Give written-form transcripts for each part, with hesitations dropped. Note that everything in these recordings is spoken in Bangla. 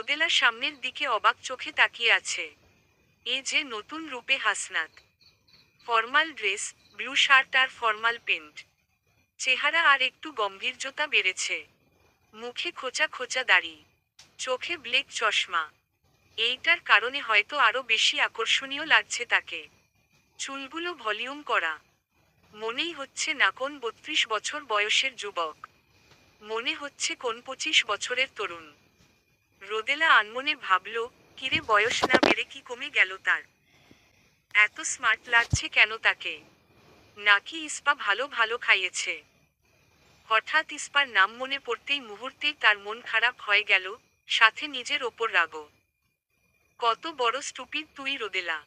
রোদেলা সামনের দিকে অবাক চোখে তাকিয়ে আছে। এ যে নতুন রূপে Hasnat. Formal dress, blue shirt আর ফর্মাল প্যান্ট। চেহারা আর একটু গম্ভীর্যতা বেড়েছে। মুখে খোঁচা খোঁচা দাড়ি, চোখে ব্লেক চশমা। এইটার কারণে হয়তো আরো বেশি আকর্ষণীয় লাগছে তাকে। চুলগুলো ভলিউম করা। মনেই হচ্ছে না কোন ৩২ বছর বয়সের যুবক, মনে হচ্ছে কোন ২৫ বছরের তরুণ। রোদেলা আনমনে ভাবল, কিরে বয়স না বেড়ে কি কমে গেল তার? এত স্মার্ট লাগছে কেন তাকে? নাকি ইস্পা ভালো ভালো খাইয়েছে? হঠাৎ ইস্পার নাম মনে পড়তেই মুহূর্তেই তার মন খারাপ হয়ে গেল, সাথে নিজের ওপর রাগও। কত বড় স্টুপিড তুই রোদেলা!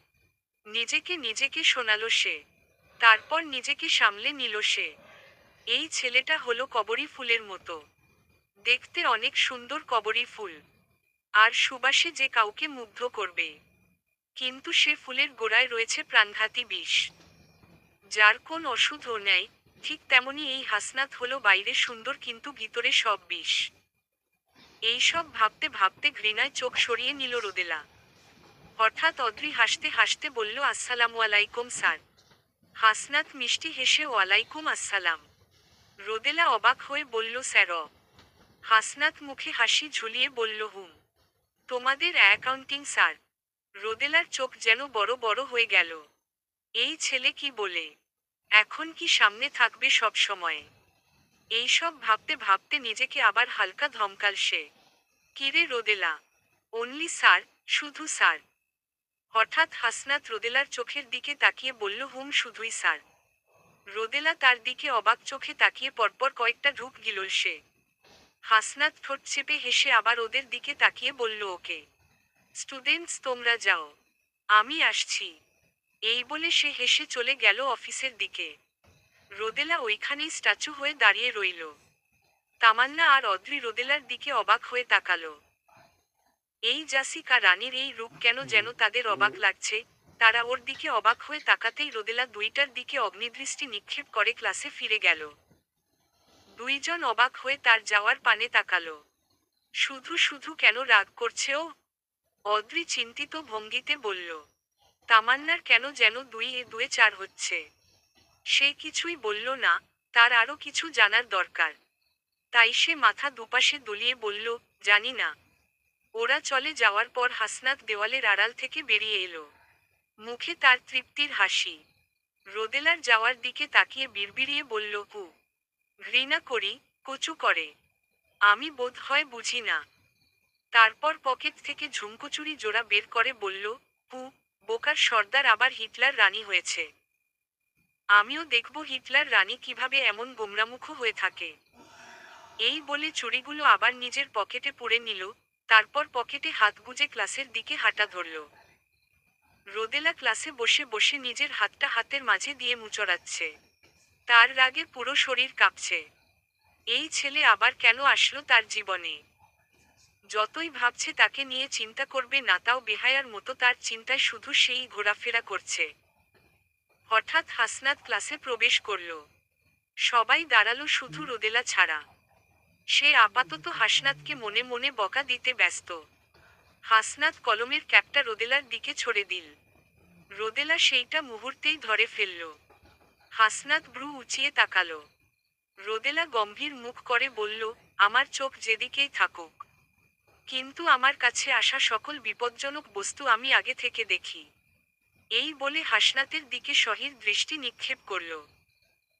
নিজেকে শোনালো সে। তারপর নিজেকে সামলে নিল সে। এই ছেলেটা হলো কবরী ফুলের মতো। দেখতে অনেক সুন্দর কবরী ফুল, আর সুবাসে যে কাউকে মুগ্ধ করবে। কিন্তু সে ফুলের গোড়ায় রয়েছে প্রাণঘাতী বিষ, যার কোন ওষুধও নেই। ঠিক তেমনি এই হাসনাত হলো বাইরে সুন্দর কিন্তু ভিতরে সব বিষ। এইসব ভাবতে ভাবতে ঘৃণায় চোখ সরিয়ে নিল রোদেলা। হঠাৎ অদ্রি হাসতে হাসতে বলল, আসসালামু আলাইকুম স্যার। হাসনাত মিষ্টি হেসে ওয়ালাইকুম আসসালাম। রোদেলা অবাক হয়ে বলল, স্যার? হাসনাত মুখে হাসি ঝুলিয়ে বলল, হুম। তোমাদের অ্যাকাউন্টিং স্যার। রোদেলার চোখ যেন বড় বড় হয়ে গেল। এই ছেলে কি বলে? এখন কি সামনে থাকবে সব সময়? এইসব ভাবতে ভাবতে নিজেকে আবার হালকা ধমকাল সে। কিরে রোদেলা? অনলি স্যার, শুধু স্যার। হঠাৎ হাসনাত রোদেলার চোখের দিকে তাকিয়ে বলল, হুম শুধুই স্যার। রোদেলা তার দিকে অবাক চোখে তাকিয়ে পরপর কয়েকটা ঢুক গিলল সে। হাসনাত ঠোঁট চেপে হেসে আবার ওদের দিকে তাকিয়ে বলল, ওকে স্টুডেন্টস তোমরা যাও, আমি আসছি। এই বলে সে হেসে চলে গেল অফিসের দিকে। রোদেলা ওইখানেই স্ট্যাচু হয়ে দাঁড়িয়ে রইল। তামান্না আর অদ্রি রোদেলার দিকে অবাক হয়ে তাকালো। এই জাসিকা রানীর এই রূপ কেন যেন তাদের অবাক লাগছে। তারা ওর দিকে অবাক হয়ে তাকাতেই রোদেলা দুইটার দিকে অগ্নিদৃষ্টি নিক্ষেপ করে ক্লাসে ফিরে গেল। দুইজন অবাক হয়ে তার যাওয়ার পানে তাকালো। শুধু শুধু কেন রাগ করছে ও? অদ্রি চিন্তিত ভঙ্গিতে বলল। তামান্নার কেন যেন 2 এ 2 হচ্ছে। সে কিছুই বলল না, তার আরো কিছু জানার দরকার। তাই সে মাথা দুপাশে দুলিয়ে বলল, জানি না। ওরা চলে যাওয়ার পর হাসনাত দেওয়ালের আড়াল থেকে বেরিয়ে এলো। মুখে তার তৃপ্তির হাসি। রোদেলার যাওয়ার দিকে তাকিয়ে বিড়বিড়িয়ে বলল, হু, ঘৃণা করি, কচু করে। আমি বোধ হয় বুঝি না। তারপর পকেট থেকে ঝুমকোচুরি জোড়া বের করে বলল, হু, বোকার সর্দার আবার হিটলার রানী হয়েছে। আমিও দেখব হিটলার রানী কিভাবে এমন গোমরামুখ হয়ে থাকে। এই বলে চুড়িগুলো আবার নিজের পকেটে পুরে নিল। তারপর পকেটে হাত গুজে ক্লাসের দিকে হাঁটা ধরল। রোদেলা ক্লাসে বসে বসে নিজের হাতটা হাতের মাঝে দিয়ে মুচড়াচ্ছে। তার রাগে পুরো শরীর কাঁপছে। এই ছেলে আবার কেন আসলো তার জীবনে? যতই ভাবছে তাকে নিয়ে চিন্তা করবে না, তাও বেহায়ার মতো তার চিন্তায় শুধু সেই ঘোরাফেরা করছে। হঠাৎ হাসনাত ক্লাসে প্রবেশ করল। সবাই দাঁড়ালো শুধু রোদেলা ছাড়া। সে আপাতত হাসনাতকে মনে মনে বকা দিতে ব্যস্ত। হাসনাত কলমের ক্যাপটা রোদেলার দিকে ছড়ে দিল। রোদেলা সেইটা মুহূর্তেই ধরে ফেলল। হাসনাত ভ্রু উঁচিয়ে তাকালো। রোদেলা গম্ভীর মুখ করে বলল, আমার চোখ যেদিকেই থাকুক, কিন্তু আমার কাছে আসা সকল বিপজ্জনক বস্তু আমি আগে থেকে দেখি। এই বলে হাসনাতের দিকে সহির দৃষ্টি নিক্ষেপ করল।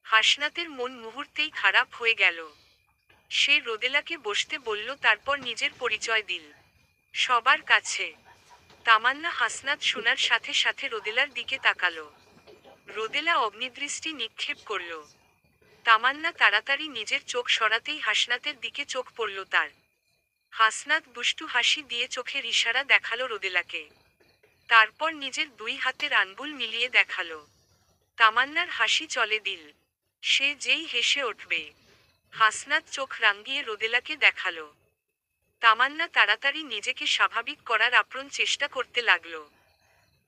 হাসনাতের মন মুহূর্তেই খারাপ হয়ে গেল। সে রোদেলাকে বসতে বলল, তারপর নিজের পরিচয় দিল সবার কাছে। তামান্না হাসনাত শোনার সাথে সাথে রোদেলার দিকে তাকালো। রোদেলা অগ্নিদৃষ্টি নিক্ষেপ করল। তামান্না তাড়াতাড়ি নিজের চোখ সরাতেই হাসনাতের দিকে চোখ পড়ল তার। হাসনাত দুষ্টু হাসি দিয়ে চোখের ইশারা দেখালো রোদেলাকে। তারপর নিজের 2 হাতের আঙ্গুল মিলিয়ে দেখালো। তামান্নার হাসি চলে দিল। সে যেই হেসে উঠবে, হাসনাত চোখ রাঙিয়ে রোদেলাকে দেখালো। তামান্না তাড়াতাড়ি নিজেকে স্বাভাবিক করার আপ্রাণ চেষ্টা করতে লাগলো।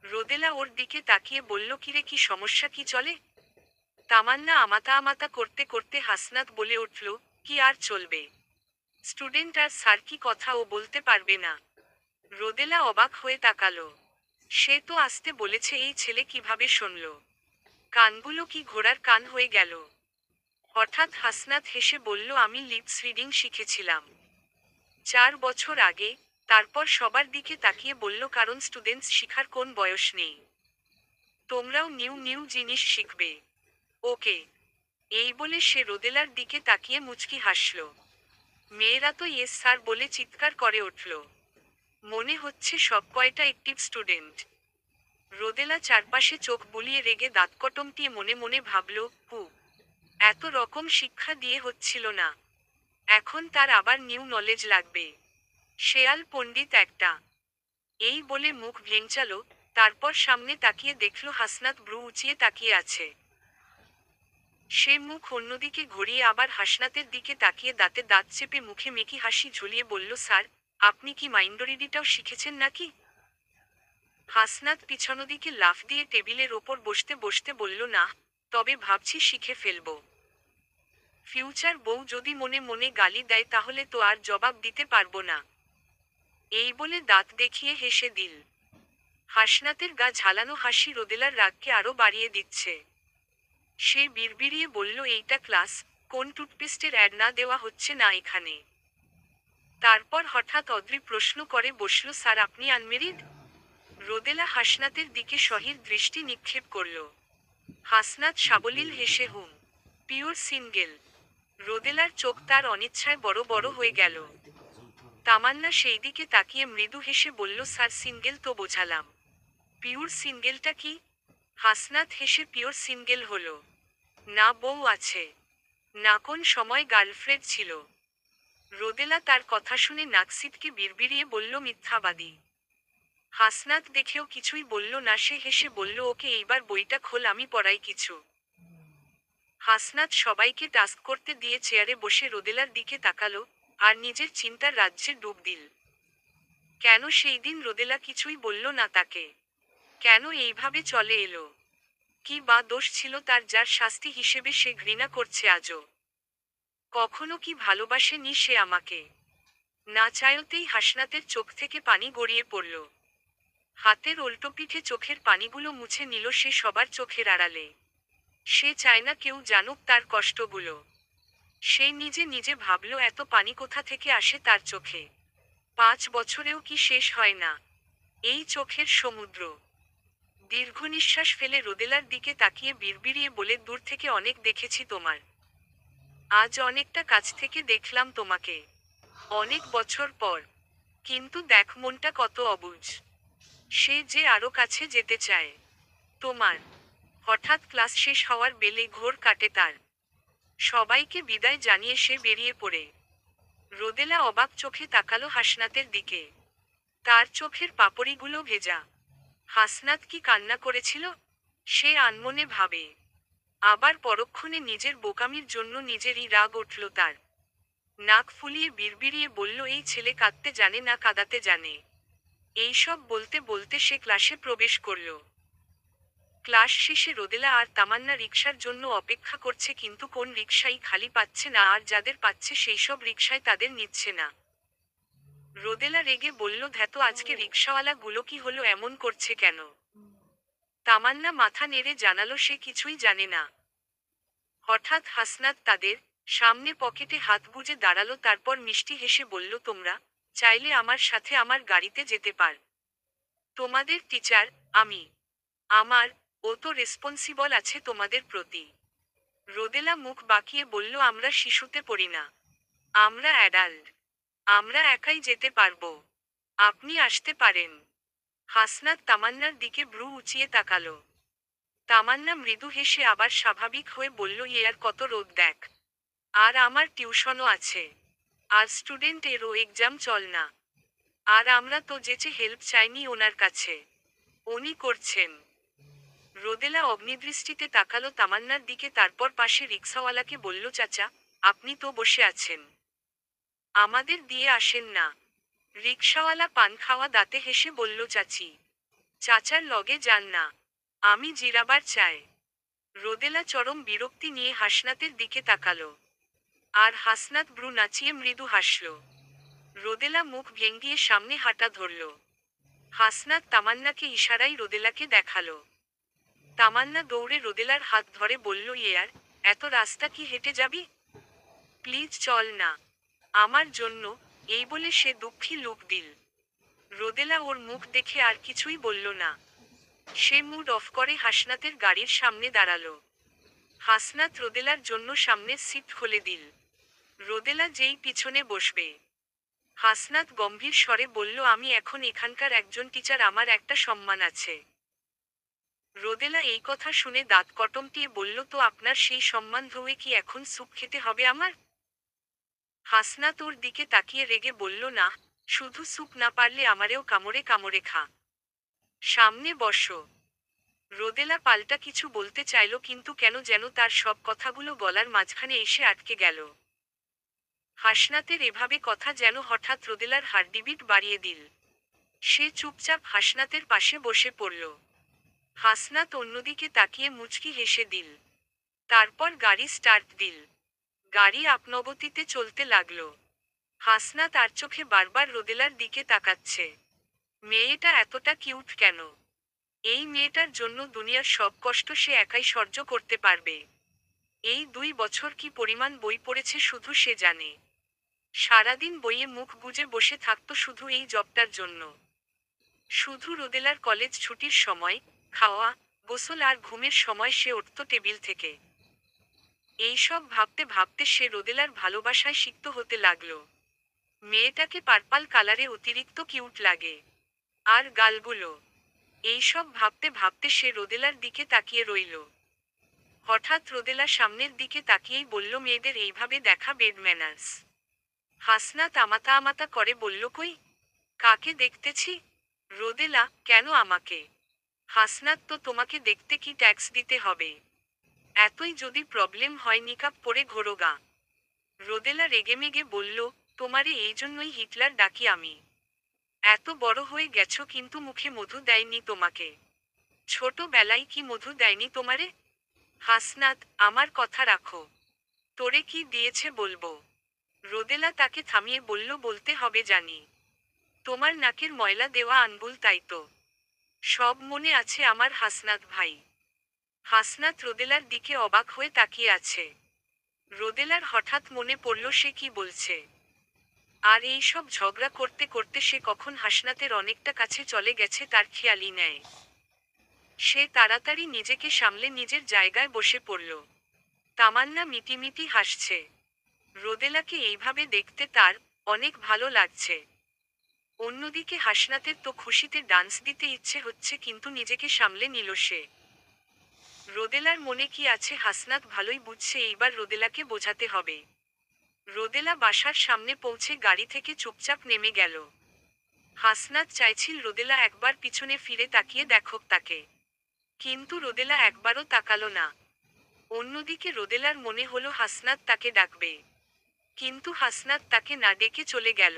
রোদেলা ওর দিকে তাকিয়ে বলল, কিরে কি সমস্যা, কি চলে? তামান্না আমাতা আমাতা করতে করতে হাসনাত বলে উঠল, কি আর চলবে? স্টুডেন্ট আর স্যার কি কথা ও বলতে পারবে না? রোদেলা অবাক হয়ে তাকালো। সে তো আসতে বলেছে, এই ছেলে কিভাবে শুনল? কানগুলো কি ঘোড়ার কান হয়ে গেল? হঠাৎ হাসনাত হেসে বলল, আমি লিপস রিডিং শিখেছিলাম 4 বছর আগে। তারপর সবার দিকে তাকিয়ে বলল, কারণ স্টুডেন্টস শিখার কোন বয়স নেই। তোমরাও নিউ নিউ জিনিস শিখবে। ওকে। এই বলে সে রোদেলার দিকে তাকিয়ে মুচকি হাসল। মেয়েরা তো ইয়েস স্যার বলে চিৎকার করে উঠল। মনে হচ্ছে সব কয়টা অ্যাক্টিভ স্টুডেন্ট। রোদেলা চারপাশে চোখ বুলিয়ে রেগে দাঁত কটমটিয়ে মনে মনে ভাবল, এত রকম শিক্ষা দিয়ে হচ্ছিল না, এখন তার আবার নিউ নলেজ লাগবে। শেয়াল পণ্ডিত একটা। এই বলে মুখ ভেঙচালো। তারপর সামনে তাকিয়ে দেখল হাসনাত ভ্রু উঁচিয়ে তাকিয়ে আছে। সে মুখ অন্যদিকে ঘুরিয়ে আবার হাসনাতের দিকে তাকিয়ে দাঁতে দাঁত চেপে মুখে মেকি হাসি ঝুলিয়ে বলল, স্যার, আপনি কি মাইন্ডরিডিটাও শিখেছেন নাকি? হাসনাত পিছনদিকে লাফ দিয়ে টেবিলের ওপর বসতে বসতে বলল, না, তবে ভাবছি শিখে ফেলব। ফিউচার বউ যদি মনে মনে গালি দেয় তাহলে তো আর জবাব দিতে পারবো না। এই বলে দাঁত দেখিয়ে হেসে দিল। হাসনাতের গা ঝালানো হাসি রোদেলার রাগকে আরো বাড়িয়ে দিচ্ছে। সে বিড়বিড়িয়ে বলল, এইটা ক্লাস, কোন টুথপেস্টের অ্যাড না দেওয়া হচ্ছে না এখানে? তারপর হঠাৎ অদ্রি প্রশ্ন করে বসল, স্যার আপনি আনমেরিড? রোদেলা হাসনাতের দিকে সহির দৃষ্টি নিক্ষেপ করল। হাসনাত সাবলীল হেসে পিওর সিঙ্গেল। রোদেলার চোখ তার অনিচ্ছায় বড় বড় হয়ে গেল। তামান্না সেই দিকে তাকিয়ে মৃদু হেসে বলল, স্যার সিঙ্গেল তো বোঝালাম, পিওর সিঙ্গেলটা কি? হাসনাত হেসে পিওর সিঙ্গেল হলো। না বউ আছে, না কোন সময় গার্লফ্রেন্ড ছিল। রোদেলা তার কথা শুনে নাক সিটকে বিড়বিড়িয়ে বলল, মিথ্যাবাদী। হাসনাত দেখেও কিছুই বলল না। সে হেসে বলল, ওকে এইবার বইটা খোল, আমি পড়াই কিছু। হাসনাত সবাইকে টাস্ক করতে দিয়ে চেয়ারে বসে রোদেলার দিকে তাকালো, আর নিজের চিন্তার রাজ্যে ডুব দিল। কেন সেই দিন রোদেলা কিছুই বলল না তাকে? কেন এইভাবে চলে এলো? কি বা দোষ ছিল তার, যার শাস্তি হিসেবে সে ঘৃণা করছে আজও? কখনো কি ভালোবাসেনি সে আমাকে? না চাইতেই হাসনাতের চোখ থেকে পানি গড়িয়ে পড়ল। হাতের উল্টোপিঠে চোখের পানিগুলো মুছে নিল সে সবার চোখের আড়ালে। সে চায় না কেউ জানুক তার কষ্টগুলো। সে নিজে নিজে ভাবল, এত পানি কোথা থেকে আসে তার চোখে? 5 বছরেও কি শেষ হয় না এই চোখের সমুদ্র? দীর্ঘ নিঃশ্বাস ফেলে রোদেলার দিকে তাকিয়ে বিড়বিড়িয়ে বলে, দূর থেকে অনেক দেখেছি তোমার, আজ অনেকটা কাছ থেকে দেখলাম তোমাকে, অনেক বছর পর। কিন্তু দেখ মনটা কত অবুঝ, সে যে আরো কাছে যেতে চায় তোমার। হঠাৎ ক্লাস শেষ হওয়ার বেলে ঘোর কাটে তার। সবাইকে বিদায় জানিয়ে সে বেরিয়ে পড়ে। রোদেলা অবাক চোখে তাকালো হাসনাতের দিকে। তার চোখের পাপড়িগুলো ভেজা। হাসনাত কি কান্না করেছিল? সে আনমনে ভাবে। আবার পরক্ষণে নিজের বোকামির জন্য নিজেরই রাগ উঠল তার। নাক ফুলিয়ে বিড়বিড়িয়ে বলল, এই ছেলে কাঁদতে জানে না কাঁদাতে জানে। এইসব বলতে বলতে সে ক্লাসে প্রবেশ করল। ক্লাস শেষে রোদেলা আর তামান্না রিকশার জন্য অপেক্ষা করছে, কিন্তু কোন রিকশাই খালি পাচ্ছে না, আর যাদের পাচ্ছে সেই সব রিকশায় তাদের নিচ্ছে না। রোদেলা রেগে বলল, ধ্যাতো আজকে রিকশাওয়ালা গুলো কি হলো, এমন করছে কেন? তামান্না মাথা নেড়ে জানালো সে কিছুই জানে না। হঠাৎ হাসনাত তাদের সামনে পকেটে হাত গুজে দাঁড়ালো, তারপর মিষ্টি হেসে বলল, তোমরা চাইলে আমার সাথে আমার গাড়িতে যেতে পার। তোমাদের টিচার আমি। আমার ও তো রেসপন্সিবল আছে তোমাদের প্রতি। রোদেলা মুখ বাঁকিয়ে বলল, আমরা শিশুতে পড়ি না, আমরা অ্যাডাল্ট, আমরা একাই যেতে পারবো, আপনি আসতে পারেন। হাসনাত তামান্নার দিকে ভ্রু উঁচিয়ে তাকালো। তামান্না মৃদু হেসে আবার স্বাভাবিক হয়ে বলল, আর কত রোদ দেখ, আর আমার টিউশনও আছে, আর স্টুডেন্টেরও এক্সাম চল না, আর আমরা তো যেচে হেল্প চাইনি ওনার কাছে, উনি করছেন। রোদেলা অগ্নিদৃষ্টিতে তাকালো তামান্নার দিকে, তারপর পাশে রিকশাওয়ালাকে বলল, চাচা, আপনি তো বসে আছেন, আমাদের দিয়ে আসেন না? রিকশাওয়ালা পান খাওয়া দাঁতে হেসে বলল, চাচি, চাচার লগে যান না, আমি জিরাবার চাই। রোদেলা চরম বিরক্তি নিয়ে হাসনাতের দিকে তাকালো। আর হাসনাত ভ্রু নাচিয়ে মৃদু হাসল। রোদেলা মুখ ভেঙ্গিয়ে সামনে হাঁটা ধরল। হাসনাত তামান্নাকে ইশারায় রোদেলাকে দেখালো। তামান্না দৌড়ে রোদেলার হাত ধরে বলল, ইয়ার, এত রাস্তা কি হেঁটে যাবি? প্লিজ চল না, আমার জন্য। এই বলে সে দুঃখী লুক দিল। রোদেলা ওর মুখ দেখে আর কিছুই বলল না। সে মুড অফ করে হাসনাতের গাড়ির সামনে দাঁড়ালো। হাসনাত রোদেলার জন্য সামনের সিট খুলে দিল। রোদেলা যেই পিছনে বসবে, হাসনাত গম্ভীর স্বরে বলল, আমি এখন এখানকার একজন টিচার, আমার একটা সম্মান আছে। রোদেলা এই কথা শুনে দাঁত কটমটিয়ে বলল, তো আপনার সেই সম্মান ধুয়ে কি এখন স্যুপ খেতে হবে আমার? হাসনাত ওর দিকে তাকিয়ে রেগে বলল, না, শুধু স্যুপ না, পারলে আমারেও কামড়ে কামড়ে খা। সামনে বসো। রোদেলা পাল্টা কিছু বলতে চাইল, কিন্তু কেন যেন তার সব কথাগুলো গলার মাঝখানে এসে আটকে গেল। হাসনাতের এভাবে কথা যেন হঠাৎ রোদেলার হার্টবিট বাড়িয়ে দিল। সে চুপচাপ হাসনাতের পাশে বসে পড়ল। হাসনাত অন্যদিকে তাকিয়ে মুচকি হেসে দিল। তারপর গাড়ি স্টার্ট দিল। গাড়ি আপনগতিতে চলতে লাগল। হাসনাত আর চোখে বারবার রোদেলার দিকে তাকাচ্ছে। মেয়েটা এতটা কিউট কেন? এই মেয়েটার জন্য দুনিয়ার সব কষ্ট সে একাই সহ্য করতে পারবে। এই 2 বছর কি পরিমাণ বই পড়েছে শুধু সে জানে। সারাদিন বইয়ে মুখ বুজে বসে থাকতো শুধু এই জবটার জন্য। শুধু রোদেলার কলেজ ছুটির সময়, খাওয়া, গোসল আর ঘুমের সময় সে উঠত টেবিল থেকে। এইসব ভাবতে ভাবতে সে রোদেলার ভালোবাসায় সিক্ত হতে লাগলো। মেয়েটাকে পার্পল কালারে অতিরিক্ত কিউট লাগে। আর গালগুলো। এইসব ভাবতে ভাবতে সে রোদেলার দিকে তাকিয়ে রইল। হঠাৎ রোদেলা সামনের দিকে তাকিয়েই বলল, মেয়েদের এইভাবে দেখা বেড ম্যানার্স। হাসনাত আমাতা আমাতা করে বলল, কই, কাকে দেখতেছি? রোদেলা, কেন আমাকে? হাসনাত, তো তোমাকে দেখতে কি ট্যাক্স দিতে হবে? এতই যদি প্রবলেম হয় নিকাব পরে ঘোরোগা। রোদেলা রেগেমেগে বলল, তোমারে এই জন্যই হিটলার ডাকি আমি। এত বড় হয়ে গেছো কিন্তু মুখে মধু দেয়নি তোমাকে। ছোটবেলায় কি মধু দেয়নি তোমারে? হাসনাত, আমার কথা রাখো। তোরে কি দিয়েছে বলবো? রোদেলা তাকে থামিয়ে বলল, বলতে হবে জানি। তোমার নাকের ময়লা দেওয়া আনবুল, তাই তো? সব মনে আছে আমার হাসনাত ভাই। হাসনাত রোদেলার দিকে অবাক হয়ে তাকিয়ে আছে। রোদেলার হঠাৎ মনে পড়ল সে কি বলছে। আর এই সব ঝগড়া করতে করতে সে কখন হাসনাতের অনেকটা কাছে চলে গেছে তার খেয়ালই নেয়। সে তাড়াতাড়ি নিজেকে সামলে নিজের জায়গায় বসে পড়ল। তামান্না মিটিমিটি হাসছে। রোদেলাকে এইভাবে দেখতে তার অনেক ভালো লাগছে। অন্যদিকে হাসনাতের তো খুশিতে ডান্স দিতে ইচ্ছে হচ্ছে, কিন্তু নিজেকে সামলে নিল সে। রোদেলার মনে কি আছে হাসনাত ভালোই বুঝছে, এইবার রোদেলাকে বোঝাতে হবে। রোদেলা বাসার সামনে পৌঁছে গাড়ি থেকে চুপচাপ নেমে গেল। হাসনাত চাইছিল রোদেলা একবার পিছনে ফিরে তাকিয়ে দেখুক তাকে। কিন্তু রোদেলা একবারও তাকালো না। অন্যদিকে রোদেলার মনে হলো হাসনাত তাকে ডাকবে। কিন্তু হাসনাত তাকে না ডেকে চলে গেল।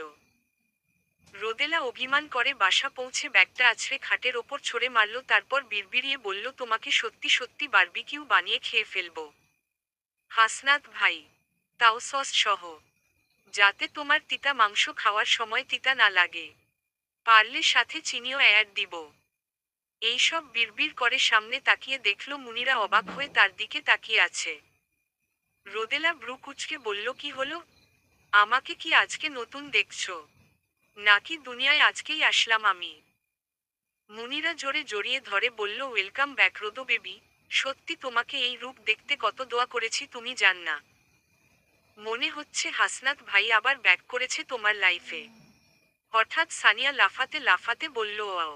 রোদেলা অভিমান করে বাসা পৌঁছে ব্যাগটা আছড়ে খাটের ওপর ছড়ে মারল, তারপর বিড়বিড়িয়ে বলল, তোমাকে সত্যি সত্যি বারবিকিউ বানিয়ে খেয়ে ফেলবো। হাসনাত ভাই, তাও সস সহ। যাতে তোমার তিতা মাংস খাওয়ার সময় তিতা না লাগে। পারলে সাথে চিনিও অ্যাড দিব। এইসব বিড়বিড় করে সামনে তাকিয়ে দেখল মুনিরা অবাক হয়ে তার দিকে তাকিয়ে আছে। রোদেলা ব্রু কুঁচকে বলল, কি হলো? আমাকে কি আজকে নতুন দেখছো? নাকি দুনিয়ায় আজকেই আসলাম আমি? মুনিরা জোরে জড়িয়ে ধরে বলল, ওয়েলকাম ব্যাক রোদো বেবি। সত্যি তোমাকে এই রূপ দেখতে কত দোয়া করেছি তুমি জান না। মনে হচ্ছে হাসনাত ভাই আবার ব্যাক করেছে তোমার লাইফে। হঠাৎ সানিয়া লাফাতে লাফাতে বলল, ওয়াও,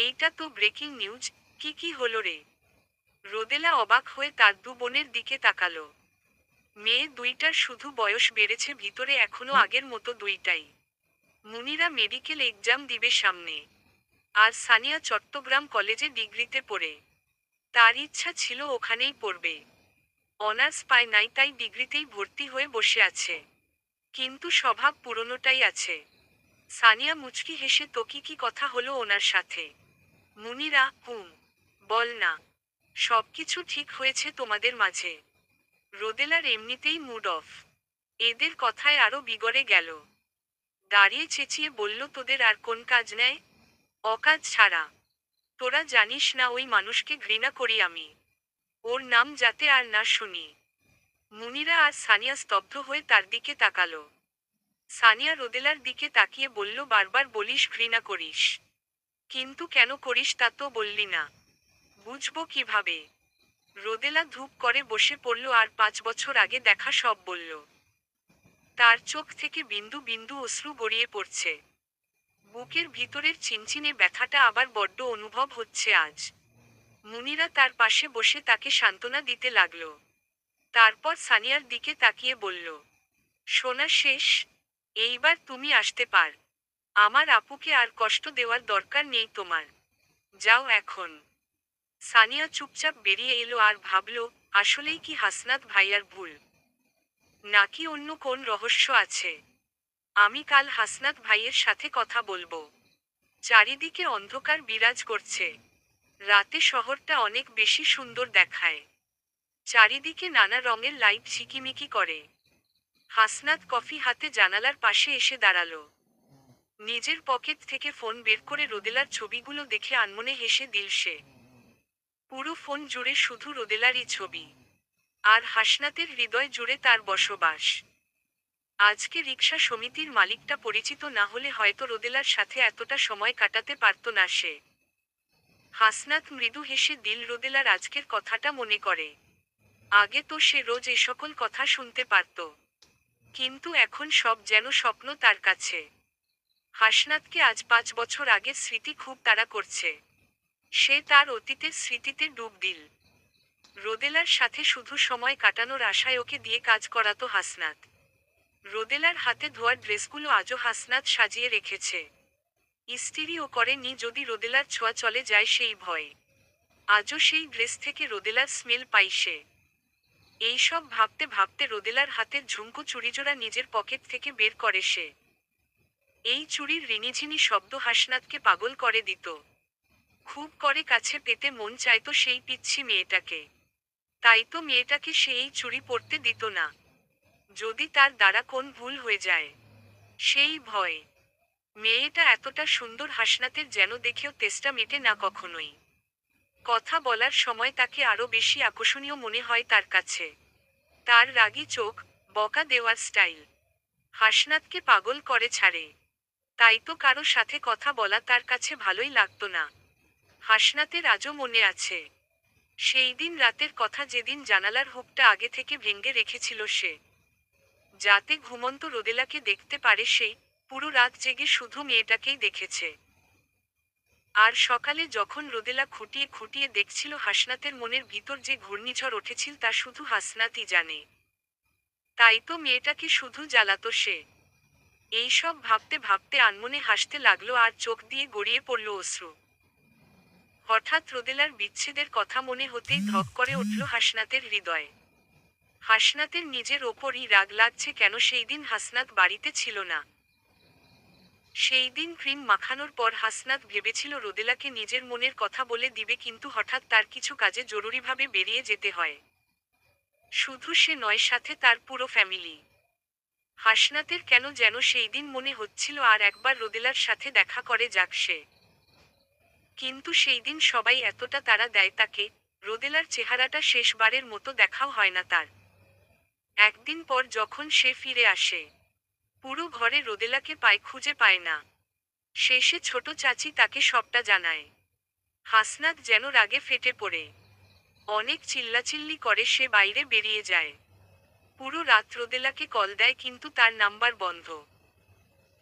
এইটা তো ব্রেকিং নিউজ। কি কি হলো রে? রোদেলা অবাক হয়ে তার দু বোনের দিকে তাকালো। মেয়ে দুইটার শুধু বয়স বেড়েছে ভিতরে, এখনো আগের মতো দুইটাই। মুনিরা মেডিকেল এক্সাম দিবে সামনে। আর সানিয়া চট্টগ্রাম কলেজে ডিগ্রিতে পড়ে। তার ইচ্ছা ছিল ওখানেই পড়বে। অনার্স পায় নাই, তাই ডিগ্রিতেই ভর্তি হয়ে বসে আছে। কিন্তু স্বভাব পুরনোটাই আছে। সানিয়া মুচকি হেসে, তো কি কি কথা হলো ওনার সাথে? মুনিরা, বল না। সবকিছু ঠিক হয়েছে তোমাদের মাঝে? রোদেলার এমনিতেই মুড অফ। এদের কথায় আরো বিগড়ে গেল। দাঁড়িয়ে চেঁচিয়ে বলল, তোদের আর কোন কাজ নেই? অকাজ ছাড়া। তোরা জানিস না ওই মানুষকে ঘৃণা করি আমি। ওর নাম যাতে আর না শুনি। মুনিরা আর সানিয়া স্তব্ধ হয়ে তার দিকে তাকালো। সানিয়া রোদেলার দিকে তাকিয়ে বলল, বারবার বলিস ঘৃণা করিস, কিন্তু কেন করিস তা তো বললি না। বুঝবো কিভাবে? রোদেলা ধূপ করে বসে পড়ল আর 5 বছর আগে দেখা সব বলল। তার চোখ থেকে বিন্দু বিন্দু অশ্রু গড়িয়ে পড়ছে। বুকের ভিতরের চিনচিনে ব্যথাটা আবার বড্ড অনুভব হচ্ছে আজ। মুনিরা তার পাশে বসে তাকে সান্ত্বনা দিতে লাগল। তারপর সানিয়ার দিকে তাকিয়ে বলল, শোনা শেষ? এইবার তুমি আসতে পার। আমার আপুকে আর কষ্ট দেওয়ার দরকার নেই তোমার। যাও এখন। সানিয়া চুপচাপ বেরিয়ে এলো আর ভাবল, আসলেই কি হাসনাত ভাইয়ার ভুল, নাকি অন্য কোন রহস্য আছে? আমি কাল হাসনাত ভাইয়ের সাথে কথা বলবো। চারিদিকে অন্ধকার বিরাজ করছে। রাতে শহরটা অনেক বেশি সুন্দর দেখায়। চারিদিকে নানা রঙের লাইট ঝিকিমিকি করে। হাসনাত কফি হাতে জানালার পাশে এসে দাঁড়ালো। নিজের পকেট থেকে ফোন বের করে রোদেলার ছবিগুলো দেখে আনমনে হেসে দিল সে। পুরো ফোন জুড়ে শুধু রোদেলারই ছবি। আর হাসনাতের হৃদয় জুড়ে তার বসবাস। আজকে রিকশা সমিতির মালিকটা পরিচিত না হলে হয়তো রোদেলার সাথে এতটা সময় কাটাতে পারত না সে। হাসনাত মৃদু হেসে দিল রোদেলার আজকের কথাটা মনে করে। আগে তো সে রোজ এ সকল কথা শুনতে পারত, কিন্তু এখন সব যেন স্বপ্ন তার কাছে। হাসনাতকে আজ 5 বছর আগের স্মৃতি খুব তাড়া করছে। সে তার অতীতের স্মৃতিতে ডুব দিল। রোদেলার সাথে শুধু সময় কাটানোর আশায় ওকে দিয়ে কাজ করাতো হাসনাত। রোদেলার হাতে ধোয়া ড্রেসগুলো আজও হাসনাত সাজিয়ে রেখেছে। ইস্ত্রিও করেনি যদি রোদেলার ছোঁয়া চলে যায় সেই ভয়। আজও সেই ড্রেস থেকে রোদেলার স্মেল পাই সে। এইসব ভাবতে ভাবতে রোদেলার হাতের ঝুমকো চুড়িজোড়া নিজের পকেট থেকে বের করে সে। এই চুড়ির রিনিঝিনি শব্দ হাসনাতকে পাগল করে দিত। খুব করে কাছে পেতে মন চাইতো সেই পিচ্ছি মেয়েটাকে। তাই তো মেয়েটাকে সে এই চুড়ি পরতে দিত না। যদি তার দ্বারা কোন ভুল হয়ে যায়, সেই ভয়। মেয়েটা এতটা সুন্দর হাসনাতের যেন দেখেও তেষ্টা মেটে না কখনোই। কথা বলার সময় তাকে আরো বেশি আকর্ষণীয় মনে হয় তার কাছে। তার রাগী চোখ, বকা দেওয়ার স্টাইল হাসনাতকে পাগল করে ছাড়ে। তাই তো কারো সাথে কথা বলা তার কাছে ভালোই লাগতো না। হাসনাতের আজও মনে আছে সেই দিন রাতের কথা, যেদিন জানালার হুকটা আগে থেকে ভেঙে রেখেছিল সে, যাতে ঘুমন্ত রোদেলাকে দেখতে পারে সে। পুরো রাত জেগে শুধু মেয়েটাকেই দেখেছে। আর সকালে যখন রোদেলা খুঁটিয়ে খুঁটিয়ে দেখছিল হাসনাতের মনের ভিতর যে ঘূর্ণিঝড় উঠেছিল তা শুধু হাসনাতই জানে। তাই তো মেয়েটাকে শুধু জ্বালাতো সে। এইসব ভাবতে ভাবতে আনমনে হাসতে লাগলো আর চোখ দিয়ে গড়িয়ে পড়ল অশ্রু। হঠাৎ রোদেলার বিচ্ছেদের কথা মনে হতেই ধক করে উঠল হাসনাতের হৃদয়। হাসনাতের নিজের ওপরই রাগ লাগছে কেন সেই দিন হাসনাত বাড়িতে ছিল না। সেই দিন ক্রিম মাখানোর পর হাসনাত ভেবেছিল রোদেলাকে নিজের মনের কথা বলে দিবে, কিন্তু হঠাৎ তার কিছু কাজে জরুরিভাবে বেরিয়ে যেতে হয়। শুধু সে নয়, সাথে তার পুরো ফ্যামিলি। হাসনাতের কেন যেন সেই দিন মনে হচ্ছিল আর একবার রোদেলার সাথে দেখা করে যাক সে। কিন্তু সেই দিন সবাই এতটা তাড়া দেয় তাকে, রোদেলার চেহারাটা শেষবারের মতো দেখাও হয় না তার। একদিন পর যখন সে ফিরে আসে, পুরো ঘরে রোদেলাকে খুঁজে পায় না। শেষে ছোট চাচি তাকে সবটা জানায়। হাসনাত যেন রাগে ফেটে পড়ে অনেক চিল্লাচিল্লি করে সে বাইরে বেরিয়ে যায়। পুরো রাত রোদেলাকে কল দেয় কিন্তু তার নাম্বার বন্ধ।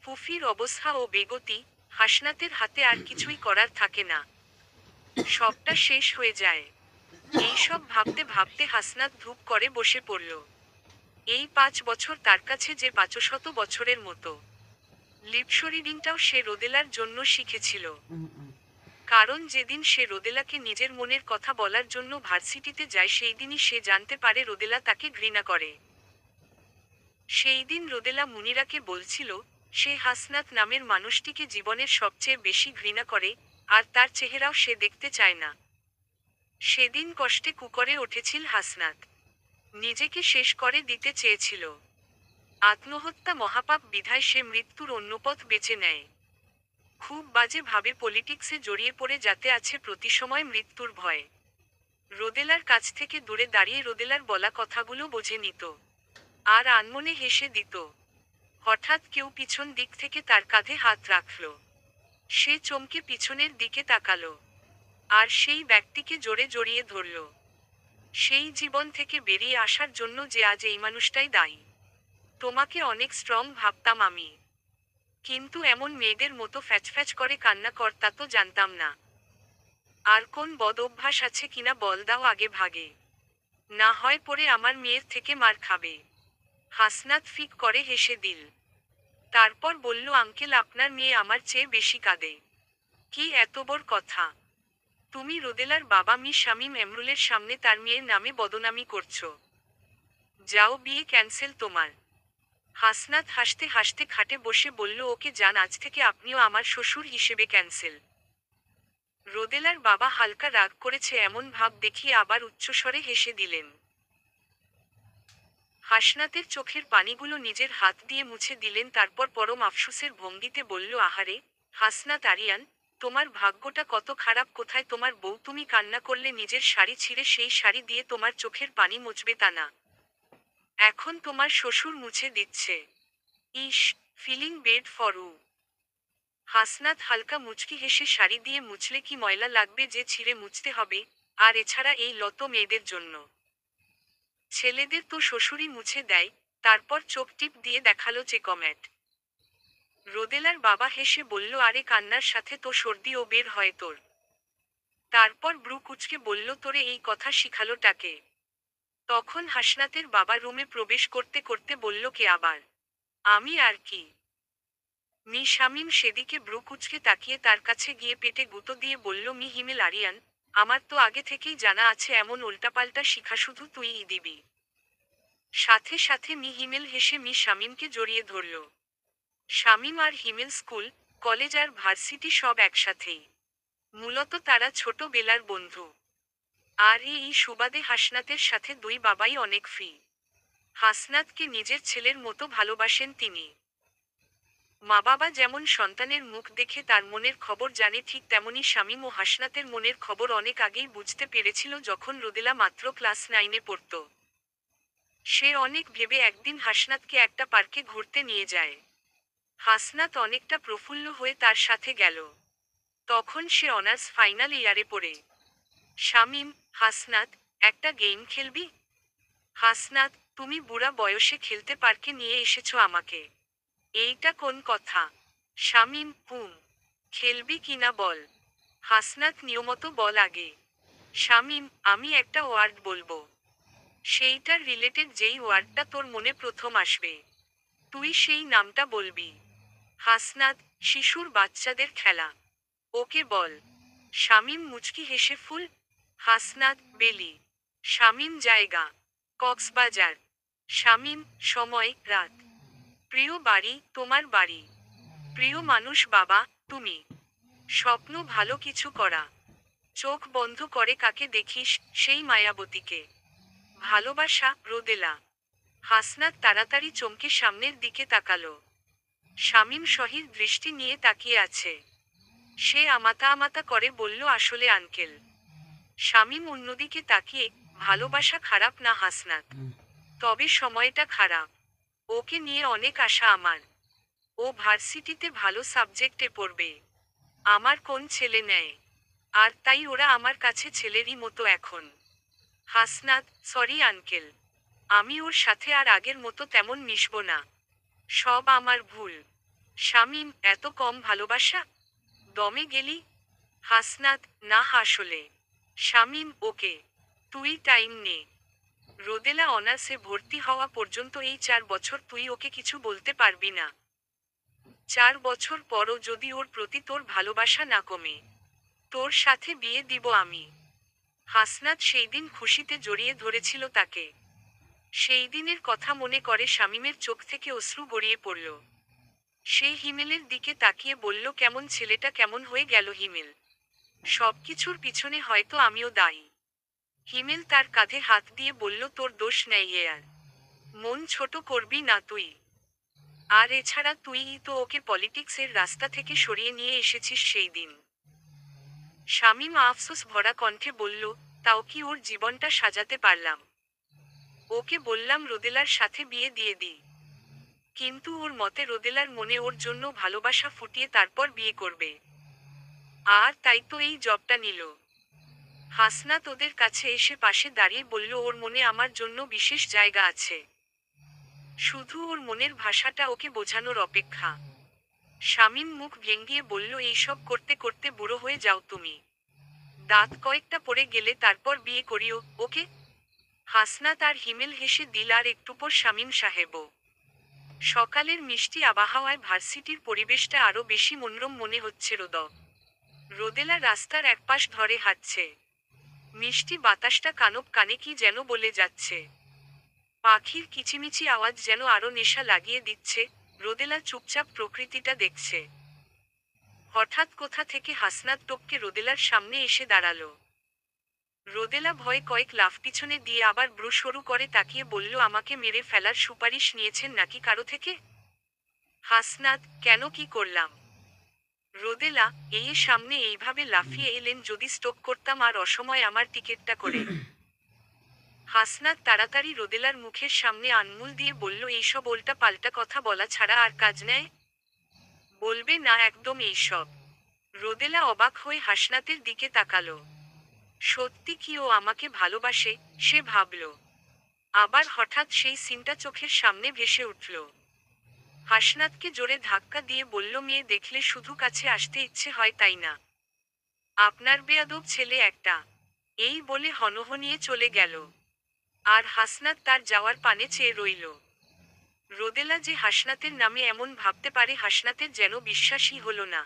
ফুফির অবস্থা ও বেগতি, হাসনাতের হাতে আর কিছুই করার থাকে না। সবটা শেষ হয়ে যায়। এইসব ভাবতে ভাবতে হাসনাত ধূপ করে বসে পড়ল। এই 5 বছর তার কাছে যে 500 বছরের মতো। লিপশরিডিংটাও সে রোদেলার জন্য শিখেছিল। কারণ যেদিন সে রোদেলাকে নিজের মনের কথা বলার জন্য ভার্সিটিতে যায় সেই দিনই সে জানতে পারে রোদেলা তাকে ঘৃণা করে। সেই দিন রোদেলা মুনিরাকে বলছিল, সে হাসনাত নামের মানুষটিকে জীবনের সবচেয়ে বেশি ঘৃণা করে, আর তার চেহারাও সে দেখতে চায় না। সেদিন কষ্টে কুকরে উঠেছিল হাসনাত। নিজেকে শেষ করে দিতে চেয়েছিল। আত্মহত্যা মহাপাপ বিধায় সে মৃত্যুর অন্য পথ বেছে নেয়। খুব বাজে ভাবে পলিটিক্সে জড়িয়ে পড়ে যাতে আছে প্রতি সময় মৃত্যুর ভয়। রোদেলার কাছ থেকে দূরে দাঁড়িয়ে রোদেলার বলা কথাগুলো বোঝে নিত। আর আনমনে হেসে দিত। হঠাৎ কেউ পিছন দিক থেকে তার কাঁধে হাত রাখল। সে চমকে পিছনের দিকে তাকালো। আর সেই ব্যক্তিকে জোরে জড়িয়ে ধরল। সেই জীবন থেকে বেরিয়ে আসার জন্য যে আজ এই মানুষটাই দায়ী। তোমাকে অনেক স্ট্রং ভাবতাম আমি। কিন্তু এমন মেয়েদের মতো ফ্যাচফ্যাচ করে কান্না কর তা তো জানতাম না। আর কোন বদ অভ্যাস আছে কিনা বল দাও আগে ভাগে। না হয় পরে আমার মেয়ের থেকে মার খাবে। হাসনাত ফিক করে হেসে দিল। তারপর বলল, আঙ্কেল আপনার মেয়ে আমার চেয়ে বেশি কাঁদে। কি এত বড় কথা? তুমি রোদেলার বাবা মি শামীম এমরুলের সামনে তার মেয়ের নামে বদনামি করছো। যাও, বিয়ে ক্যান্সেল তোমার। হাসনাত হাসতে হাসতে খাটে বসে বলল, ওকে যান, আজ থেকে আপনিও আমার শ্বশুর হিসেবে ক্যান্সেল। রোদেলার বাবা হালকা রাগ করেছে এমন ভাব দেখিয়ে আবার উচ্চস্বরে হেসে দিলেন। হাসনাতের চোখের পানিগুলো নিজের হাত দিয়ে মুছে দিলেন, তারপর পরম আফসোসের ভঙ্গিতে বলল, আহারে হাসনাত আরিয়ান, তোমার ভাগ্যটা কত খারাপ। কোথায় তোমার বউ? তুমি কান্না করলে নিজের শাড়ি ছিঁড়ে সেই শাড়ি দিয়ে তোমার চোখের পানি মুছবে তা না, এখন তোমার শ্বশুর মুছে দিচ্ছে। ইস, feeling bad for you. Hasnat হালকা মুচকি হেসে, শাড়ি দিয়ে মুছলে কি ময়লা লাগবে যে ছিঁড়ে মুছতে হবে? আর এছাড়া এই লত মেয়েদের জন্য ছেলেদের তো শ্বশুরই মুছে দেয়। তারপর চোখ টিপ দিয়ে দেখালো চেকমেট। রোদেলার বাবা হেসে বলল, আরে কান্নার সাথে তো সর্দিও বের হয় তোর। তারপর ব্রু কুচকে বলল, তোরে এই কথা শিখালো টাকে? তখন হাসনাতের বাবা রুমে প্রবেশ করতে করতে বলল, কে আবার? আমি আর কি। মি শামীম সেদিকে ব্রু কুচকে তাকিয়ে তার কাছে গিয়ে পেটে গুঁতো দিয়ে বলল, মি হিমেল আরিয়ান, আমার তো আগে থেকেই জানা আছে এমন উল্টাপাল্টা শিখা শুধু তুইই দিবি। সাথে সাথে মি হিমেল হেসে মি শামীমকে জড়িয়ে ধরল। শামীম আর হিমেল স্কুল, কলেজ আর ভার্সিটি সব একসাথেই। মূলত তারা ছোটবেলার বন্ধু। আর এই সুবাদে হাসনাতের সাথে দুই বাবাই অনেক ফ্রি। হাসনাতকে নিজের ছেলের মতো ভালোবাসেন তিনি। মা বাবা যেমন সন্তানের মুখ দেখে তার মনের খবর জানে, ঠিক তেমনি শামীম ও হাসনাতের মনের খবর অনেক আগেই বুঝতে পেরেছিল যখন রোদেলা মাত্র ক্লাস 9-এ পড়ত। সে অনেক ভেবে একদিন হাসনাতকে একটা পার্কে ঘুরতে নিয়ে যায়। হাসনাত অনেকটা প্রফুল্ল হয়ে তার সাথে গেল। তখন সে অনার্স ফাইনাল ইয়ারে পড়ে। শামীম, হাসনাত, একটা গেম খেলবি? হাসনাত, তুমি বুড়া বয়সে খেলতে পার্কে নিয়ে এসেছো আমাকে? এইটা কোন কথা? শামীম, খেলবি কিনা বল। হাসনাত নিয়মতো বল আগে। শামীম, আমি একটা ওয়ার্ড বলবো। সেইটার রিলেটেড যেই ওয়ার্ডটা তোর মনে প্রথম আসবে, তুই সেই নামটা বলবি। হাসনাত, শিশুর বাচ্চাদের খেলা। ওকে বল। শামীম মুচকি হেসে ফুল। হাসনাত, বেলি। শামীম, জায়গা কক্সবাজার। শামীম, সময় রাত। প্রিয় বাড়ি, তোমার বাড়ি। প্রিয় মানুষ, বাবা, তুমি। স্বপ্ন, ভালো কিছু করা। চোখ বন্ধ করে কাকে দেখিস? সেই মায়াবতীকে। ভালোবাসা, রোদেলা। হাসনাত তাড়াতাড়ি চমকে সামনের দিকে তাকালো। শামীম সহির দৃষ্টি নিয়ে তাকিয়ে আছে। সে আমাতা আমাতা করে বলল, আসলে আঙ্কেল। শামীম অন্যদিকে তাকিয়ে, ভালোবাসা খারাপ না হাসনাত, তবে সময়টা খারাপ। ওকে নিয়ে অনেক আশা আমার। ও ভার্সিটিতে ভালো সাবজেক্টে পড়বে। আমার কোন ছেলে নেয়? আর তাই ওরা আমার কাছে ছেলেরই মতো এখন। Hasnat, sorry uncle. আমি ওর সাথে আর আগের মতো তেমন মিশব না। সব আমার ভুল। শামীম, এত কম ভালোবাসা? দমে গেলি? হাসনাত, না আসলে। শামীম, ওকে। তুই টাইম নে। রোদেলা অনার্সে ভর্তি হওয়া পর্যন্ত এই 4 বছর তুই ওকে কিছু বলতে পারবি না। 4 বছর পরও যদি ওর প্রতি তোর ভালোবাসা না কমে, তোর সাথে বিয়ে দিব আমি। হাসনাত সেই দিন খুশিতে জড়িয়ে ধরেছিল তাকে। সেই দিনের কথা মনে করে শামীমের চোখ থেকে অশ্রু গড়িয়ে পড়ল। সে হিমেলের দিকে তাকিয়ে বলল, কেমন ছেলেটা কেমন হয়ে গেল হিমেল। সবকিছুর পিছনে হয়তো আমিও দায়ী। হিমেল তার কাঁধে হাত দিয়ে বলল, তোর দোষ নেই আর। মন ছোট করবি না তুই। আর এছাড়া তুইই তো ওকে পলিটিক্সের রাস্তা থেকে সরিয়ে নিয়ে এসেছিস সেই দিন। শামীম আফসোস ভরা কণ্ঠে বলল, তাও কি ওর জীবনটা সাজাতে পারলাম? ওকে বললাম রোদেলার সাথে বিয়ে দিয়ে দিই। কিন্তু ওর মতে রোদেলার মনে ওর জন্য ভালোবাসা ফুটিয়ে তারপর বিয়ে করবে। আর তাই তো এই জবটা নিল। হাসনাত ওদের কাছে এসে পাশে দাঁড়িয়ে বলল, ওর মনে আমার জন্য বিশেষ জায়গা আছে। শুধু ওর মনের ভাষাটা ওকে বোঝানোর অপেক্ষা। শামীম মুখ ভেঙিয়ে বলল, এইসব করতে করতে বুড়ো হয়ে যাও তুমি। দাঁত কয়েকটা পড়ে গেলে তারপর বিয়ে করিও, ওকে? হাসনাত আর হিমেল হেসে দিল, আর একটু পর শামীম সাহেবও। সকালের মিষ্টি আবহাওয়ায় ভার্সিটির পরিবেশটা আরো বেশি মনোরম মনে হচ্ছে। রোদেলা রাস্তার একপাশ ধরে হাঁটছে। মিষ্টি বাতাসটা কানব কানে কি যেন বলে যাচ্ছে। পাখির কিচিমিচি আওয়াজ যেন আরো নেশা লাগিয়ে দিচ্ছে। রোদেলা চুপচাপ প্রকৃতিটা দেখছে। হঠাৎ কোথা থেকে হাসনাত টপকে রোদেলার সামনে এসে দাঁড়ালো। রোদেলা ভয়ে কয়েক লাফ পিছনে দিয়ে আবার ব্রু শুরু করে তাকিয়ে বলল, আমাকে মেরে ফেলার সুপারিশ নিয়েছেন নাকি কারো থেকে? হাসনাত, কেন, কি করলাম? রোদেলা, এই সামনে এইভাবে লাফিয়ে এলেন, যদি স্টপ করতাম আর অসময় আমার টিকেটটা করে। হাসনাত তাড়াতাড়ি রোদেলার মুখের সামনে আঙ্গুল দিয়ে বলল, এইসব উল্টা পাল্টা কথা বলা ছাড়া আর কাজ নেই? বলবে না একদম এইসব। রোদেলা অবাক হয়ে হাসনাতের দিকে তাকালো। সত্যি কি ও আমাকে ভালোবাসে, সে ভাবল। আবার হঠাৎ সেই সিনটা চোখের সামনে ভেসে উঠল। হাসনাতকে জোরে ধাক্কা দিয়ে বলল, মেয়ে দেখলে শুধু কাছে আসতে ইচ্ছে হয় তাই না? আপনার বেয়াদব ছেলে একটা। এই বলে হনহনিয়ে চলে গেল। আর হাসনাত তার যাওয়ার পানে চেয়ে রইল। রোদেলা যে হাসনাতের নামে এমন ভাবতে পারে, হাসনাতের যেন বিশ্বাসই হলো না।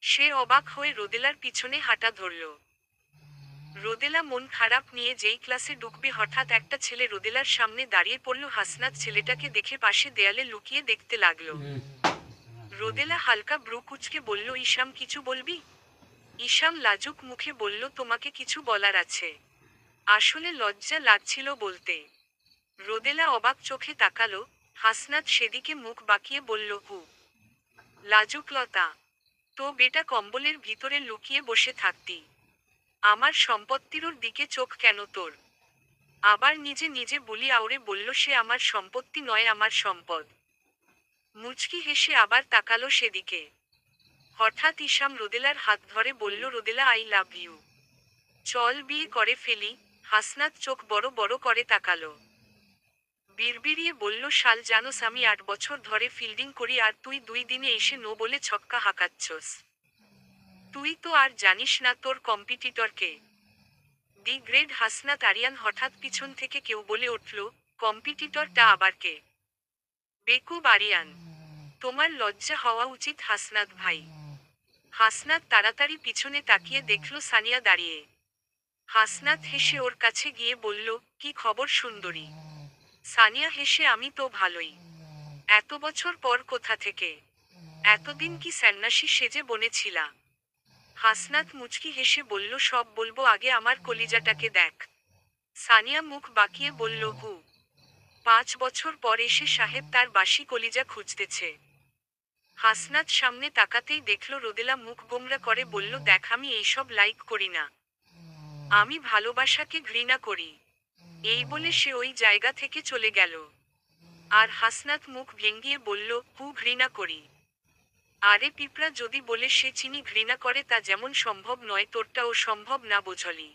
সে অবাক হয়ে রোদেলার পিছনে হাঁটা ধরল। রোদেলা মন খারাপ নিয়ে যেই ক্লাসে ঢুকবে, হঠাৎ একটা ছেলে রোদেলার সামনে দাঁড়িয়ে পড়ল। হাসনাত ছেলেটাকে দেখে পাশে দেয়ালে লুকিয়ে দেখতে লাগলো। রোদেলা হালকা ব্রু কুঁচকে বলল, ইশাম, কিছু বলবি? ইশাম লাজুক মুখে বলল, তোমাকে কিছু বলার আছে। আসলে লজ্জা লাগছিল বলতে। রোদেলা অবাক চোখে তাকালো। হাসনাত সেদিকে মুখ বাঁকিয়ে বলল, হু। লাজুকলতা? তো বেটা কম্বলের ভিতরে লুকিয়ে বসে থাকতি। আমার সম্পত্তির দিকে চোখ কেন তোর? আবার নিজে নিজে বুলি আউড়ে বলল, সে আমার সম্পত্তি নয়, আমার সম্পদ। মুচকি হেসে আবার তাকালো সেদিকে। হঠাৎ ইশাম রোদেলার হাত ধরে বলল, রোদেলা, আই লাভ ইউ। চল বিয়ে করে ফেলি। হাসনাত চোখ বড় বড় করে তাকালো। বিড়বিড়িয়ে বলল, শাল, জানোস আমি 8 বছর ধরে ফিল্ডিং করি আর তুই 2 দিনে এসে নো বলে ছক্কা হাঁকাচ্ছস। তুই তো আর জানিস না তোর কম্পিটিটরকে। দি গ্রেড হাসনাত আরিয়ান। হঠাৎ পিছন থেকে কেউ বলে উঠল, কম্পিটিটরটা আবার কে? বেকুব আরিয়ান। তোমার লজ্জা হওয়া উচিত হাসনাত ভাই। হাসনাত তাড়াতাড়ি পিছনে তাকিয়ে দেখল সানিয়া দাঁড়িয়ে। হাসনাত হেসে ওর কাছে গিয়ে বলল, কি খবর সুন্দরী? সানিয়া হেসে, আমি তো ভালোই। এত বছর পর কোথা থেকে? এতদিন কি সন্ন্যাসী সেজে বনেছিলা? হাসনাত মুচকি হেসে বলল, সব বলবো, আগে আমার কলিজাটাকে দেখ। সানিয়া মুখ বাঁকিয়ে বলল, হু। 5 বছর পর এসে সাহেব তার বাসি কলিজা খুঁজতেছে। হাসনাত সামনে তাকাতেই দেখল রোদেলা মুখ গোমরা করে বলল, দেখ, আমি এইসব লাইক করি না। আমি ভালোবাসাকে ঘৃণা করি। এই বলে সে ওই জায়গা থেকে চলে গেল। আর হাসনাত মুখ ভেঙিয়ে বলল, হু, ঘৃণা করি? আরে পিঁপড়া যদি বলে সে চিনি ঘৃণা করে, তা যেমন সম্ভব নয় তোরটাও সম্ভব না, বোঝলি?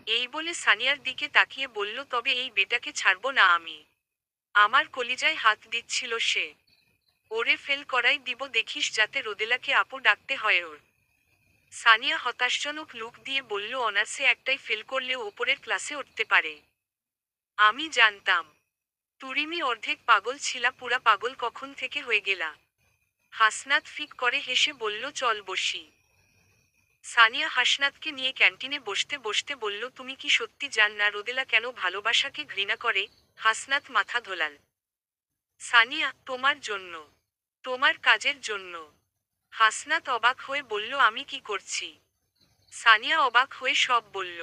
এই বলে সানিয়ার দিকে তাকিয়ে বলল, তবে এই বেটাকে ছাড়বো না আমি। আমার কলিজায় হাত দিচ্ছিল সে। ওরে ফেল করাই দিব, দেখিস যাতে রোদেলাকে আপু ডাকতে হয় ওর। সানিয়া হতাশজনক লুক দিয়ে বলল, অনার্সে একটাই ফেল করলেও ওপরের ক্লাসে উঠতে পারে। আমি জানতাম। তুরিমি অর্ধেক পাগল ছিলা, পুরা পাগল কখন থেকে হয়ে গেলা? হাসনাত ফিক করে হেসে বলল, চল বসি। সানিয়া হাসনাতকে নিয়ে ক্যান্টিনে বসতে বসতে বলল, তুমি কি সত্যি জান না রোদেলা কেন ভালোবাসাকে ঘৃণা করে? হাসনাত মাথা ধোলাল। সানিয়া, তোমার জন্য। তোমার কাজের জন্য। হাসনাত অবাক হয়ে বলল, আমি কি করছি? সানিয়া অবাক হয়ে সব বলল।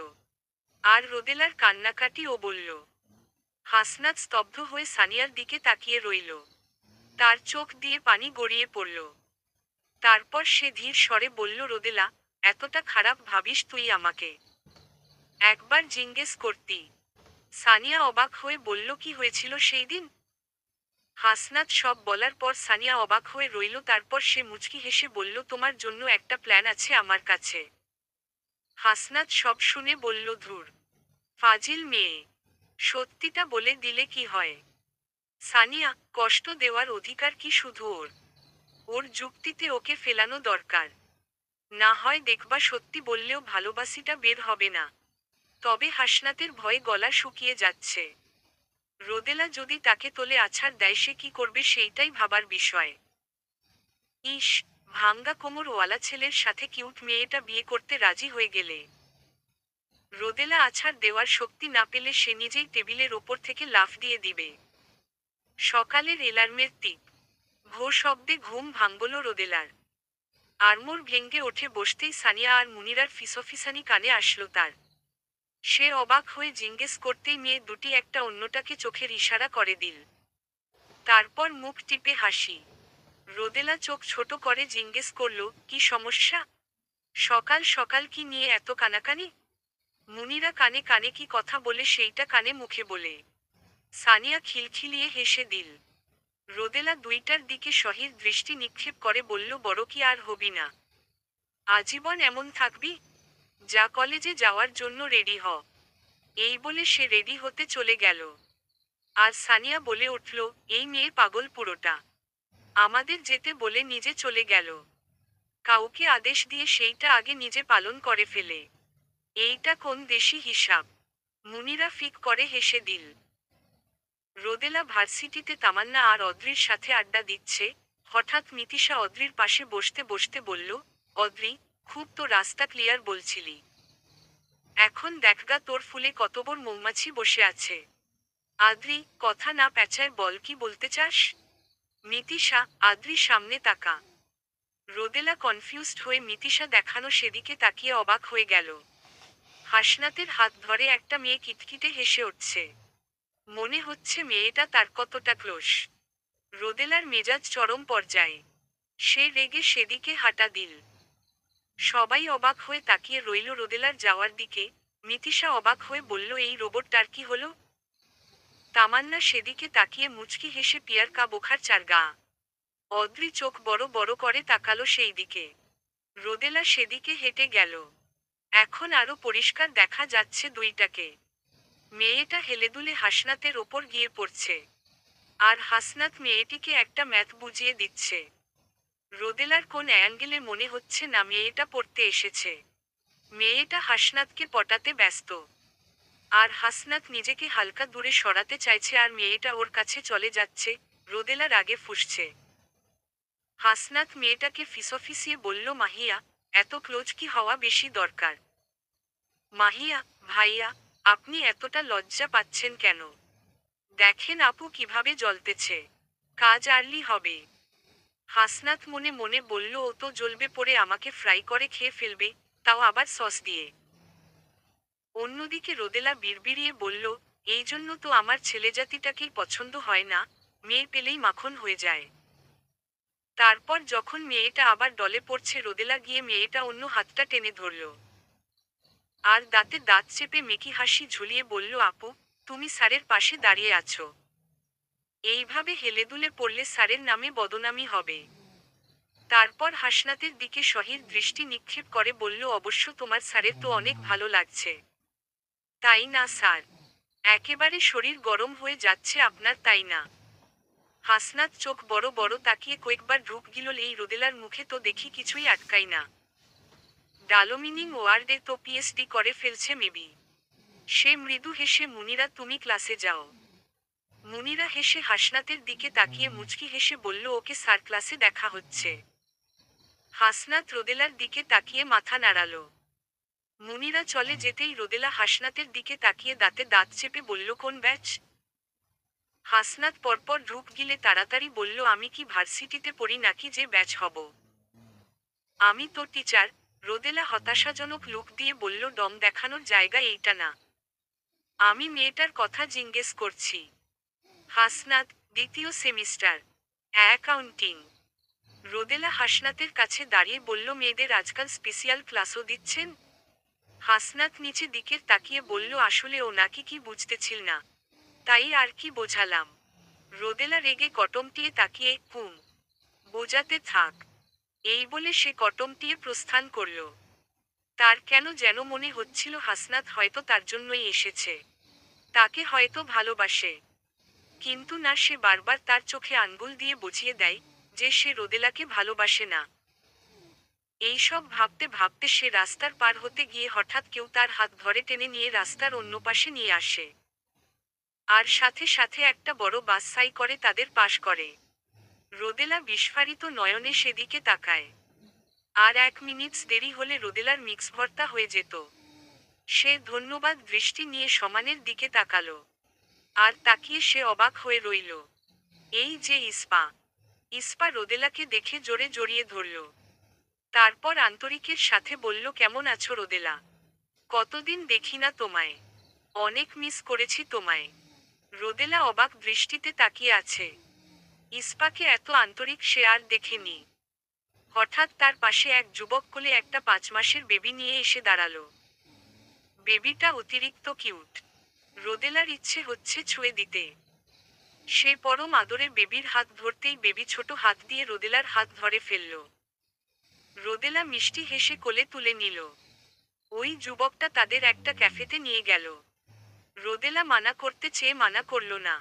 আর রোদেলার কান্নাকাটি ও বলল। হাসনাত স্তব্ধ হয়ে সানিয়ার দিকে তাকিয়ে রইল। তার চোখ দিয়ে পানি গড়িয়ে পড়ল। তারপর সে ধীর স্বরে বলল, রোদেলা, এতটা খারাপ ভাবিস তুই আমাকে? একবার জিজ্ঞেস করতি। সানিয়া অবাক হয়ে বলল, কি হয়েছিল সেই দিন? হাসনাত সব বলার পর সানিয়া অবাক হয়ে রইল। তারপর সে মুচকি হেসে বলল, তোমার জন্য একটা প্ল্যান আছে আমার কাছে। হাসনাত সব শুনে বলল, ধুর, ফাজিল মেয়ে, সত্যিটা বলে দিলে কি হয়? সানিয়া, কষ্ট দেওয়ার অধিকার কি শুধু ওর? ওর যুক্তিতে ওকে ফেলানো দরকার। না হয় দেখবা সত্যি বললেও ভালোবাসিটা বের হবে না। তবে হাসনাতের ভয়ে গলা শুকিয়ে যাচ্ছে। রোদেলা যদি তাকে তোলে আছাড় দেয় সে কি করবে সেইটাই ভাবার বিষয়। ইস, ভাঙ্গা কোমরওয়ালা ছেলের সাথে কিউট মেয়েটা বিয়ে করতে রাজি হয়ে গেলে। রোদেলা আছাড় দেওয়ার শক্তি না পেলে সে নিজেই টেবিলের ওপর থেকে লাফ দিয়ে দিবে। সকালের এলার্মের টিপ, ভো শব্দে ঘুম ভাঙল রোদেলার। আড়মোড় ভেঙ্গে ওঠে বসতেই সানিয়া আর মুনিরার ফিসফিসানি কানে আসলো তার। সে অবাক হয়ে জিজ্ঞেস করতেই মেয়ে দুটি একটা অন্যটাকে চোখের ইশারা করে দিল। তারপর মুখ টিপে হাসি। রোদেলা চোখ ছোট করে জিজ্ঞেস করল, কি সমস্যা? সকাল সকাল কি নিয়ে এত কানাকানি? মুনিরা কানে কানে কি কথা বলে সেইটা কানে মুখে বলে। সানিয়া খিলখিলিয়ে হেসে দিল। রোদেলা দুইটার দিকে সহির দৃষ্টি নিক্ষেপ করে বলল, বড় কি আর হবি না? আজীবন এমন থাকবি? যা কলেজে যাওয়ার জন্য রেডি হ। এই বলে সে রেডি হতে চলে গেল। আর সানিয়া বলে উঠল, এই মেয়ে পাগল পুরোটা। আমাদের যেতে বলে নিজে চলে গেল। কাউকে আদেশ দিয়ে সেইটা আগে নিজে পালন করে ফেলে। এইটা কোন দেশি হিসাব? মুনিরা ফিক করে হেসে দিল। রোদেলা ভার্সিটিতে তামান্না আর অদ্রির সাথে আড্ডা দিচ্ছে। হঠাৎ মিতিশা অদ্রির পাশে বসতে বসতে বলল, অদ্রি, খুব তো রাস্তা ক্লিয়ার বলছিলি। এখন দেখগা তোর ফুলে কতবর মৌমাছি বসে আছে। আদ্রি, কথা না পেঁচায় বল, কি বলতে চাস? মিতিশা, আদ্রি সামনে তাকা। রোদেলা কনফিউজড হয়ে মিতিশা দেখানো সেদিকে তাকিয়ে অবাক হয়ে গেল। হাসনাতের হাত ধরে একটা মেয়ে কিটকিটে হেসে উঠছে। মনে হচ্ছে মেয়েটা তার কতটা ক্লোশ। রোদেলার মেজাজ চরম পর্যায়ে। সে রেগে সেদিকে হাঁটা দিল। সবাই অবাক হয়ে তাকিয়ে রইল রোদেলার যাওয়ার দিকে। মিতিশা অবাক হয়ে বলল, এই রোবটটার কি হলো? তামান্না সেদিকে তাকিয়ে মুচকি হেসে পিয়ার কা বোখার চার গা। অদ্রি চোখ বড় বড় করে তাকালো সেই দিকে। রোদেলা সেদিকে হেঁটে গেল। এখন আরো পরিষ্কার দেখা যাচ্ছে দুইটাকে। মেয়েটা হেলেদুলে হাসনাতের ওপর গিয়ে পড়ছে। আর হাসনাত মেয়েটিকে একটা ম্যাথ বুঝিয়ে দিচ্ছে। রোদেলার কোন অ্যাঙ্গেলে মনে হচ্ছে না মেয়েটা পড়তে এসেছে। মেয়েটা হাসনাতকে পটাতে ব্যস্ত। আর হাসনাত নিজেকে হালকা দূরে সরাতে চাইছে আর মেয়েটা ওর কাছে চলে যাচ্ছে। রোদেলা রাগে ফুঁসছে। হাসনাত মেয়েটাকে ফিসফিসিয়ে বলল, মাহিয়া, এত ক্লোজ কি হওয়া বেশি দরকার? মাহিয়া, ভাইয়া, আপনি এতটা লজ্জা পাচ্ছেন কেন? দেখেন আপু কিভাবে জ্বলতেছে। কাজ আর্লি হবে। হাসনাত মনে মনে বলল, ও তো জ্বলবে পড়ে আমাকে ফ্রাই করে খেয়ে ফেলবে, তাও আবার সস দিয়ে। অন্যদিকে রোদেলা বিড়বিড়িয়ে বলল, এই জন্য তো আমার ছেলেজাতিটাকেই পছন্দ হয় না, মেয়ে পেলেই মাখন হয়ে যায়। তারপর যখন মেয়েটা আবার ডলে পড়ছে রোদেলা গিয়ে মেয়েটা অন্য হাতটা টেনে ধরল। আর দাঁতে দাঁত চেপে মেকি হাসি ঝুলিয়ে বলল, আপু, তুমি স্যারের পাশে দাঁড়িয়ে আছো। এইভাবে হেলেদুলে পড়লে স্যারের নামে বদনামি হবে। তারপর হাসনাতের দিকে সহির দৃষ্টি নিক্ষেপ করে বলল, অবশ্য তোমার স্যারের তো অনেক ভালো লাগছে। তাই না স্যার? একেবারে শরীর গরম হয়ে যাচ্ছে আপনার, তাই না? হাসনাত চোখ বড় বড় তাকিয়ে কয়েকবার ঢুক গিল। এই রোদেলার মুখে তো দেখি কিছুই আটকাই না। ডালোমিনিং ওয়ার্ডে তো পিএইচডি করে ফেলছে মেবি। সে মৃদু হেসে, মুনিরা তুমি ক্লাসে যাও। মুনিরা হেসে হাসনাতের দিকে তাকিয়ে মুচকি হেসে বলল, ওকে স্যার, ক্লাসে দেখা হচ্ছে। হাসনাত রোদেলার দিকে তাকিয়ে মাথা নাড়াল। মুনিরা চলে যেতেই রোদেলা হাসনাতের দিকে তাকিয়ে দাঁতে দাঁত চেপে বলল, কোন ব্যাচ? হাসনাত পরপর ঢুক গিলে তাড়াতাড়ি বলল, আমি কি ভার্সিটিতে পড়ি নাকি যে ব্যাচ হব? আমি তো টিচার। রোদেলা হতাশাজনক লুক দিয়ে বলল, দম দেখানোর জায়গা এইটা না। আমি মেয়েটার কথা জিজ্ঞেস করছি। হাসনাত, দ্বিতীয় সেমিস্টার। অ্যাকাউন্টিং। রোদেলা হাসনাতের কাছে দাঁড়িয়ে বলল, মেয়েদের আজকাল স্পেশাল ক্লাসও দিচ্ছেন? হাসনাত নিচে দিকের তাকিয়ে বলল, আসলে ও নাকি কি বুঝতেছিল না, তাই আর কি বোঝালাম। রোদেলা রেগে কটমটিয়ে তাকিয়ে, বোঝাতে থাক, এই বলে সে কটমটিয়ে প্রস্থান করল। তার কেন যেন মনে হচ্ছিল হাসনাত হয়তো তার জন্যই এসেছে, তাকে হয়তো ভালোবাসে। কিন্তু না, সে বারবার তার চোখে আঙ্গুল দিয়ে বুঝিয়ে দেয় যে সে রোদেলাকে ভালোবাসে না। এইসব ভাবতে ভাবতে সে রাস্তার পার হতে গিয়ে হঠাৎ কেউ তার হাত ধরে টেনে নিয়ে রাস্তার অন্য পাশে নিয়ে আসে। আর সাথে সাথে একটা বড় বাস সাই করে তাদের পাশ করে। রোদেলা বিস্ফারিত নয়নে সেদিকে তাকায়। আর 1 মিনিট দেরি হলে রোদেলার মিক্স ভর্তা হয়ে যেত। সে ধন্যবাদ দৃষ্টি নিয়ে সমানের দিকে তাকালো। আর তাকিয়ে সে অবাক হয়ে রইল। এই যে ইস্পা। ইস্পা রোদেলাকে দেখে জোরে জড়িয়ে ধরল। তারপর আন্তরিকের সাথে বলল, কেমন আছো রোদেলা? কতদিন দেখি না তোমায়, অনেক মিস করেছি তোমায়। রোদেলা অবাক দৃষ্টিতে তাকিয়ে আছে। ইস্পাকে এত আন্তরিক সে আর দেখেনি। হঠাৎ তার পাশে এক যুবক কোলে একটা 5 মাসের বেবি নিয়ে এসে দাঁড়ালো। বেবিটা অতিরিক্ত কিউট। রোদেলার ইচ্ছে হচ্ছে ছুঁয়ে দিতে। সে পরম আদরে বেবির হাত ধরতেই বেবি ছোট হাত দিয়ে রোদেলার হাত ধরে ফেলল। রোদেলা মিষ্টি হেসে কোলে তুলে নিল। ওই যুবকটা তাদের একটা ক্যাফেতে নিয়ে গেল। রোদেলা মানা করতে চেয়ে মানা করল না।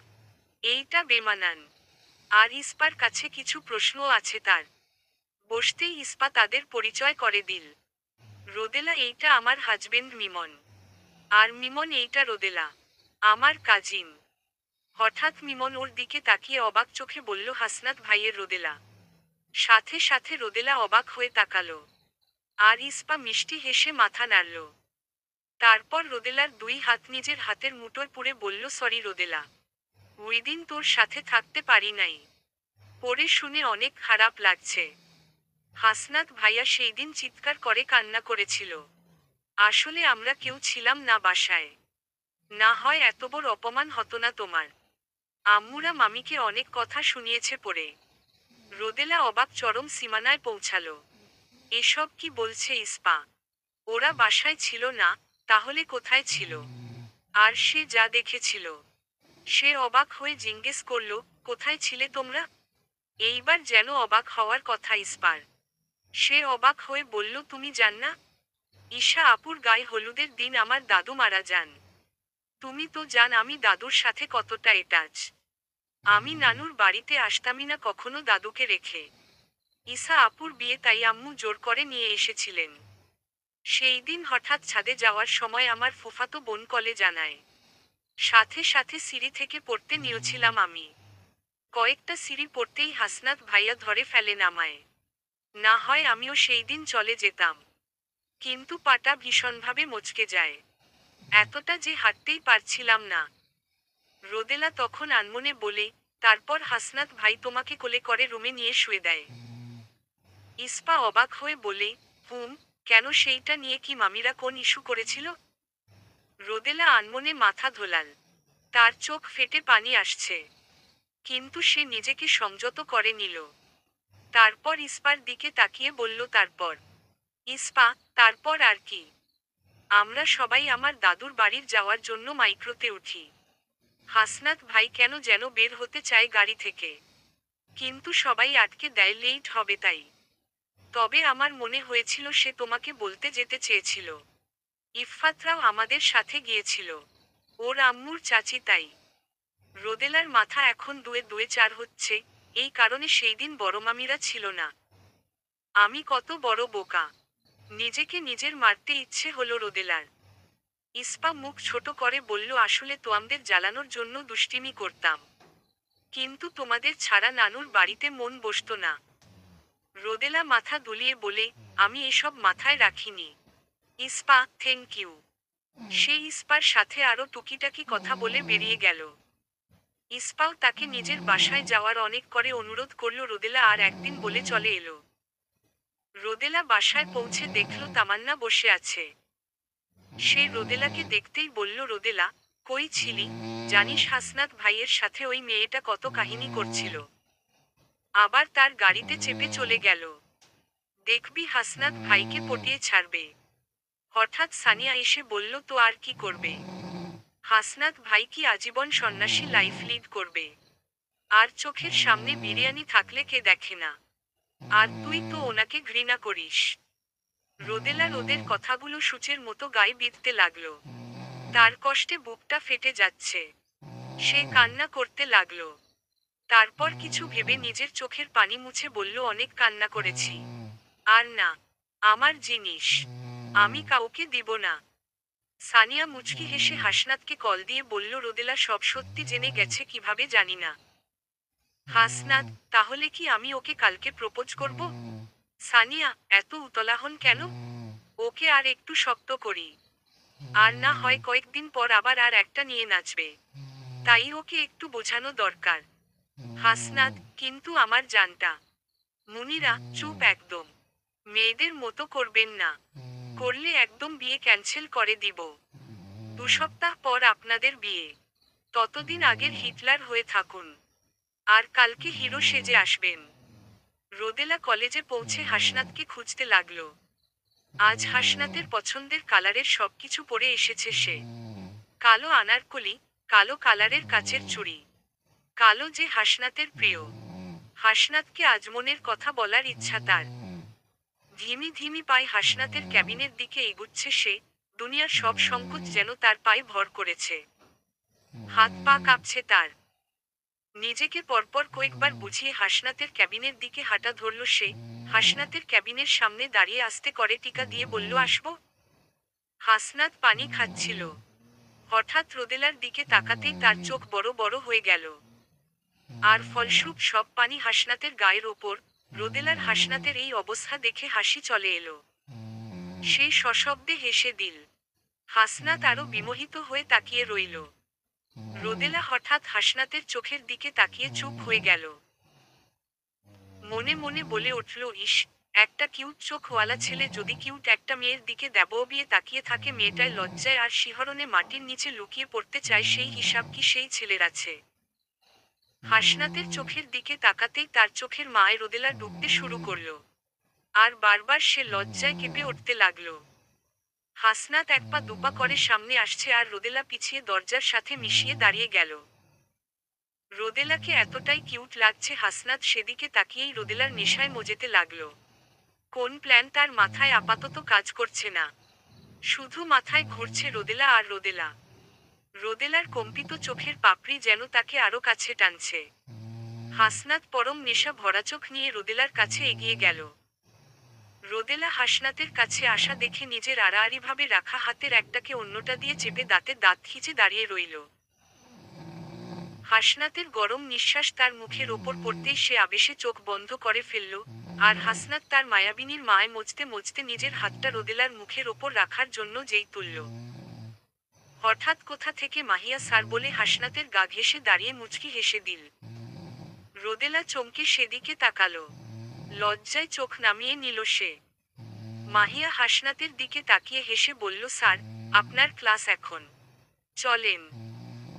এইটা বেমানান। আর ইস্পার কাছে কিছু প্রশ্নও আছে তার। বসতেই ইস্পা তাদের পরিচয় করে দিল। রোদেলা, এইটা আমার হাজবেন্ড মিমন। আর মিমন, এইটা রোদেলা, আমার কাজিন। হঠাৎ মিমন ওর দিকে তাকিয়ে অবাক চোখে বলল, হাসনাত ভাইয়ের রোদেলা। সাথে সাথে রোদেলা অবাক হয়ে তাকালো। আর ইস্পা মিষ্টি হেসে মাথা নাড়ল। তারপর রোদেলার 2 হাত নিজের হাতের মুঠোয় পুরে বলল, সরি রোদেলা, ওই দিন তোর সাথে থাকতে পারি নাই। পরে শুনে অনেক খারাপ লাগছে। হাসনাত ভাইয়া সেই দিন চিৎকার করে কান্না করেছিল। আসলে আমরা কেউ ছিলাম না বাসায়, না হয় এত বড় অপমান হতো না তোমার। আম্মুরা মামিকে অনেক কথা শুনিয়েছে পরে। রোদেলা অবাক চরম সীমানায় পৌঁছালো। এসব কি বলছে ইস্পা? ওরা বাসায় ছিল না, তাহলে কোথায় ছিল? আর সে যা দেখেছিল। সে অবাক হয়ে জিজ্ঞেস করল, কোথায় ছিলে তোমরা? এইবার যেন অবাক হওয়ার কথা ইস্পার। সে অবাক হয়ে বলল, তুমি জান না? ঈশা আপুর গায়ে হলুদের দিন আমার দাদু মারা যান। তুমি তো জান আমি দাদুর সাথে কতটা এটাচ। আমি নানুর বাড়িতে আসতামই না কখনো দাদুকে রেখে। ঈশা আপুর বিয়ে তাই আম্মু জোর করে নিয়ে এসেছিলেন। সেই দিন হঠাৎ ছাদে যাওয়ার সময় আমার ফুফাতো বোন কলে জানায়। সাথে সাথে সিঁড়ি থেকে পড়তে নিয়েছিলাম আমি। কয়েকটা সিঁড়ি পড়তেই হাসনাত ভাইয়া ধরে ফেলেন আমায়। না হয় আমিও সেই দিন চলে যেতাম। কিন্তু পাটা ভীষণভাবে মচকে যায়। এতটা যে হাঁটতেই পারছিলাম না। রোদেলা তখন আনমনে বলে, তারপর হাসনাত ভাই তোমাকে কোলে করে রুমে নিয়ে শুয়ে দেয়। ইস্পা অবাক হয়ে বলে, কেন, সেইটা নিয়ে কি মামিরা কোন ইস্যু করেছিল? রোদেলা আনমনে মাথা ধোলাল। তার চোখ ফেটে পানি আসছে। কিন্তু সে নিজেকে সংযত করে নিল। তারপর ইস্পার দিকে তাকিয়ে বলল, তারপর? ইস্পা, তারপর আর কি? আমরা সবাই আমার দাদুর বাড়ির যাওয়ার জন্য মাইক্রোতে উঠি। হাসনাত ভাই কেন যেন বের হতে চায় গাড়ি থেকে। কিন্তু সবাই আটকে দেয়, লেট হবে তাই। তবে আমার মনে হয়েছিল সে তোমাকে বলতে যেতে চেয়েছিল। ইফফাতরাও আমাদের সাথে গিয়েছিল। ওর আম্মুর চাচি তাই। রোদেলার মাথা এখন দুয়ে দুয়ে চার হচ্ছে, এই কারণে সেই দিন বড় মামিরা ছিল না। আমি কত বড় বোকা। নিজেকে নিজের মারতে ইচ্ছে হলো রোদেলার। ইস্পা মুখ ছোট করে বলল, আসলে তোয়ামদের জ্বালানোর জন্য দুষ্টিমি করতাম। কিন্তু তোমাদের ছাড়া নানুর বাড়িতে মন বসতো না। রোদেলা মাথা দুলিয়ে বলে, আমি এসব মাথায় রাখিনি। Ispa, thank you. সে ইস্পার সাথে আরো টুকিটাকি কথা বলে বেরিয়ে গেল। ইস্পাও তাকে নিজের বাসায় যাওয়ার অনেক করে অনুরোধ করল। রোদেলা আর একদিন বলে চলে এলো। রোদেলা বাসায় পৌঁছে দেখল তামান্না বসে আছে। সে রোদেলাকে দেখতেই বলল, রোদেলা, কই ছিলি? জানিস হাসনাত ভাইয়ের সাথে ওই মেয়েটা কত কাহিনী করছিল? আবার তার গাড়িতে চেপে চলে গেল। দেখবি হাসনাত ভাইকে পটিয়ে ছাড়বে। হঠাৎ সানিয়া এসে বলল, তো আর কি করবে? হাসনাত ভাই কি আজীবন সন্ন্যাসী লাইফ লিড করবে? আর চোখের সামনে বিরিয়ানি থাকলে কে দেখে না? আর তুই তো ওনাকে ঘৃণা করিস। রোদেলার ওদের কথাগুলো সূচের মতো গায়ে বিঁধতে লাগলো। তার কষ্টে বুকটা ফেটে যাচ্ছে। সে কান্না করতে লাগলো। তারপর কিছু ভেবে নিজের চোখের পানি মুছে বলল, অনেক কান্না করেছি। আর না, আমার জিনিস আমি কাউকে দিব না। সানিয়া মুচকি হেসে হাসনাতকে কল দিয়ে বলল, রোদেলা সব সত্যি জেনে গেছে কিভাবে জানি না। হাসনাত, তাহলে কি আমি ওকে কালকে প্রপোজ করব? সানিয়া, এত উতলাহন কেন? ওকে আর একটু শক্ত করি। আর না হয় কয়েকদিন পর আবার আর একটা নিয়ে নাচবে। তাই ওকে একটু বোঝানো দরকার। হাসনাত, কিন্তু আমার জানটা। মুনিরা, চুপ একদম। মেয়েদের মতো করবেন না। করলে একদম বিয়ে ক্যান্সেল করে দিব। 2 সপ্তাহ পর আপনাদের বিয়ে। ততদিন আগের হিটলার হয়ে থাকুন। আর কালকে হিরো সেজে আসবেন। রোদেলা কলেজে পৌঁছে হাসনাতকে খুঁজতে লাগলো। আজ হাসনাতের পছন্দের কালারের সবকিছু পরে এসেছে সে। কালো আনারকলি, কালো কালারের কাচের চুড়ি। কালো যে হাসনাতের প্রিয়। হাসনাতকে আজ মনের কথা বলার ইচ্ছা তার। ধিমি ধিমি পায়ে হাসনাতের ক্যাবিনের দিকে এগুচ্ছে সে। দুনিয়ার সব সংকোচ যেন তার পায়ে ভর করেছে। হাত পা কাঁপছে তার। নিজেকে পরপর কয়েকবার বুঝিয়ে হাসনাতের ক্যাবিনের দিকে হাঁটা ধরল সে। হাসনাতের ক্যাবিনের সামনে দাঁড়িয়ে আস্তে করে টিকা দিয়ে বলল, আসবো? হাসনাত পানি খাচ্ছিল। হঠাৎ রোদেলার দিকে তাকাতেই তার চোখ বড় বড় হয়ে গেল। আর ফলস্বরূপ সব পানি হাসনাতের গায়ের ওপর। রোদেলার হাসনাতের এই অবস্থা দেখে হাসি চলে এলো। সে সশব্দে হেসে দিল। হাসনাত আরো বিমোহিত হয়ে তাকিয়ে রইল। রোদেলা হঠাৎ হাসনাতের চোখের দিকে তাকিয়ে চুপ হয়ে গেল। মনে মনে বলে উঠল, ইস, একটা কিউট চোখওয়ালা ছেলে যদি কিউট একটা মেয়ের দিকে দেববিয়ে তাকিয়ে থাকে, মেয়েটায় লজ্জায় আর শিহরণে মাটির নিচে লুকিয়ে পড়তে চায়, সেই হিসাব কি সেই ছেলের আছে? হাসনাতের চোখের দিকে তাকাতেই তার চোখের মায় রোদেলা ডুবতে শুরু করল। আর বারবার সে লজ্জায় কেঁপে উঠতে লাগলো। হাসনাত এক পা দুপা করে সামনে আসছে আর রোদেলা পিছিয়ে দরজার সাথে মিশিয়ে দাঁড়িয়ে গেল। রোদেলাকে এতটাই কিউট লাগছে হাসনাত সেদিকে তাকিয়েই রোদেলার নেশায় মজেতে লাগলো। কোন প্ল্যান তার মাথায় আপাতত কাজ করছে না। শুধু মাথায় ঘুরছে রোদেলা আর রোদেলা। রোদেলার কম্পিত চোখের পাপড়ি যেন তাকে আরো কাছে টানছে। হাসনাত পরম নেশা ভরা চোখ নিয়ে রোদেলার কাছে এগিয়ে গেল। রোদেলা হাসনাতের কাছে আসা দেখে নিজের আড়াআড়িভাবে রাখা হাতের একটাকে অন্যটা দিয়ে চেপে দাঁতে দাঁত খিঁচে দাঁড়িয়ে রইল। হাসনাতের গরম নিঃশ্বাস তার মুখের ওপর পড়তেই সে আবেশে চোখ বন্ধ করে ফেলল। আর হাসনাত তার মায়াবিনীর মায় মজতে মজতে নিজের হাতটা রোদেলার মুখের ওপর রাখার জন্য যেই তুলল, হঠাৎ কোথা থেকে মাহিয়া স্যার বলে হাসনাতের গা ঘেঁষে দাঁড়িয়ে মুচকি হেসে দিল। রোদেলা চমকে সেদিকে তাকালো। লজ্জায় চোখ নামিয়ে নিল সে। মাহিয়া হাসনাতের দিকে তাকিয়ে হেসে বলল, স্যার, আপনার ক্লাস এখন। চলেন।